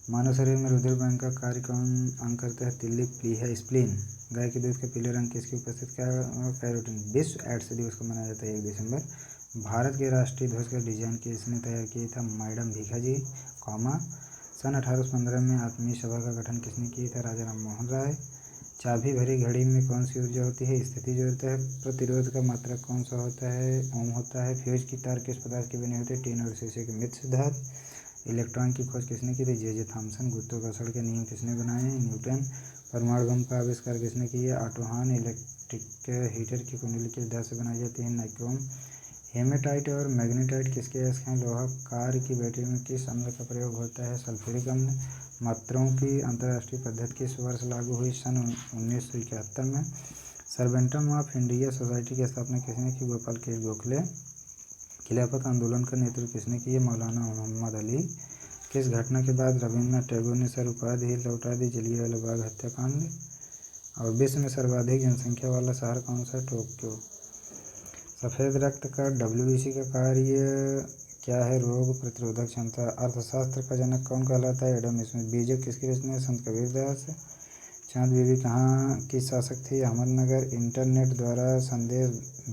मानव शरीर में रुधिर बैंक का कार्य कौन अंग करता है? तिल्ली स्प्लीन। गाय के दूध का पीले रंग किसकी उपस्थिति का? कैरोटीन। विश्व एड्स दिवस को मनाया जाता है 1 दिसंबर। भारत के राष्ट्रीय ध्वज का डिजाइन किसने तैयार किया था? मैडम भीखाजी। सन 1815 में आत्मीय सभा का गठन किसने किया था? राजा राम मोहन राय। चाबी भरी घड़ी में कौन सी ऊर्जा होती है? स्थिति जो होता है। प्रतिरोध का मात्रक कौन सा होता है? ओम होता है। फ्यूज की तार किस पदार्थ की बनी होती है? टीन और शीशे के मिश्र धातु। इलेक्ट्रॉन की खोज किसने की थी? J Thomson. गुरुत्वाकर्षण के नियम किसने बनाए? न्यूटन। परमाणु बम का आविष्कार किसने किया? Auto horn. इलेक्ट्रिक हीटर की कुंडली किस धातु से बनाई जाती है? नाइक्रोम। हेमेटाइट और मैग्नेटाइट किसके अयस्क हैं? लोहा। कार की बैटरी में किस अम्ल का प्रयोग होता है? सल्फ्यूरिक अम्ल। मात्राओं की अंतर्राष्ट्रीय पद्धति किस वर्ष लागू हुई? सन 1971 में। सर्वेंटम ऑफ इंडिया सोसाइटी की स्थापना किसने की? गोपाल के गोखले। खिलाफत आंदोलन का नेतृत्व किसने किया? मौलाना मोहम्मद अली। किस घटना के बाद रविन्द्रनाथ टैगोर ने सर उपाधि ही लौटा दी? जलियांवाला बाग हत्याकांड। और विश्व में सर्वाधिक जनसंख्या वाला शहर कौन सा है? टोक्यो। सफ़ेद रक्त का WBC का कार्य क्या है? रोग प्रतिरोधक क्षमता। अर्थशास्त्र का जनक कौन कहलाता है? Adam Smith. बीजक किसकी रचना है? संत कबीरदास। चाँद बीबी कहाँ की शासक थी? अहमदनगर। इंटरनेट द्वारा संदेश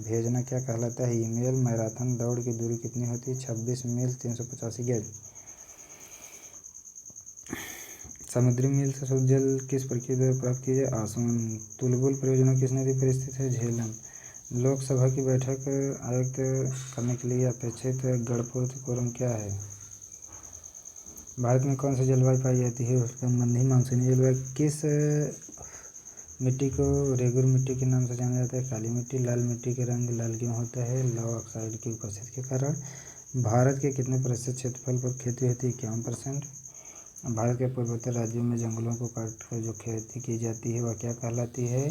भेजना क्या कहलाता है? ईमेल। मैराथन दौड़ की दूरी कितनी होती है? 26 मील 385 गज। समुद्री मील से शुद्ध जल किस प्रक्रिया द्वारा प्राप्त किया जाए? आसवन। तुलबुल परियोजना किस नदी पर स्थित है? झेलम। लोकसभा की बैठक आयुक्त करने के लिए अपेक्षित गणपूर्ति कोरम क्या है? भारत में कौन सी जलवायु पाई जाती है? उष्णकटिबंधीय मानसूनी जलवायु। किस मिट्टी को रेगुर मिट्टी के नाम से जाना जाता है। काली मिट्टी। लाल मिट्टी के रंग लाल क्यों होता है? लौह ऑक्साइड की उपस्थिति के कारण। भारत के कितने प्रतिशत क्षेत्रफल पर खेती होती है? 51%। भारत के पूर्वोत्तर राज्यों में जंगलों को काट कर जो खेती की जाती है वह क्या कहलाती है?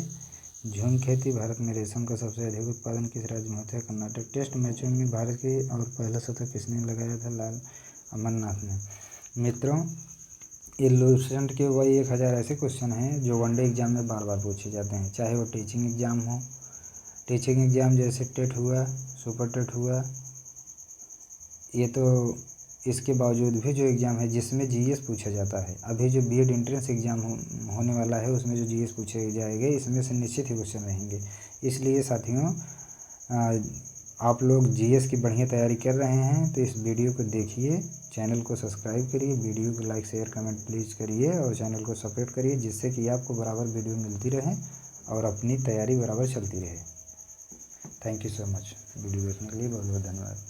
झूम खेती। भारत में रेशम का सबसे अधिक उत्पादन किस राज्य में होता है? कर्नाटक। टेस्ट मैचों में भारत के और पहला शतक किसने लगाया था? लाल अमरनाथ ने। मित्रों, ये लूसेंट के वही 1000 ऐसे क्वेश्चन हैं जो वनडे एग्जाम में बार बार पूछे जाते हैं, चाहे वो टीचिंग एग्जाम हो। टीचिंग एग्जाम जैसे टेट हुआ, सुपर टेट हुआ, ये तो इसके बावजूद भी जो एग्ज़ाम है जिसमें जीएस पूछा जाता है, अभी जो बीएड एंट्रेंस एग्ज़ाम होने वाला है उसमें जो जीएस पूछे जाएंगे इसमें से निश्चित ही क्वेश्चन रहेंगे। इसलिए साथियों, आप लोग जीएस की बढ़िया तैयारी कर रहे हैं तो इस वीडियो को देखिए, चैनल को सब्सक्राइब करिए, वीडियो को लाइक शेयर कमेंट प्लीज़ करिए और चैनल को सपोर्ट करिए, जिससे कि आपको बराबर वीडियो मिलती रहे और अपनी तैयारी बराबर चलती रहे। Thank you so much. Video देखने के लिए बहुत बहुत धन्यवाद।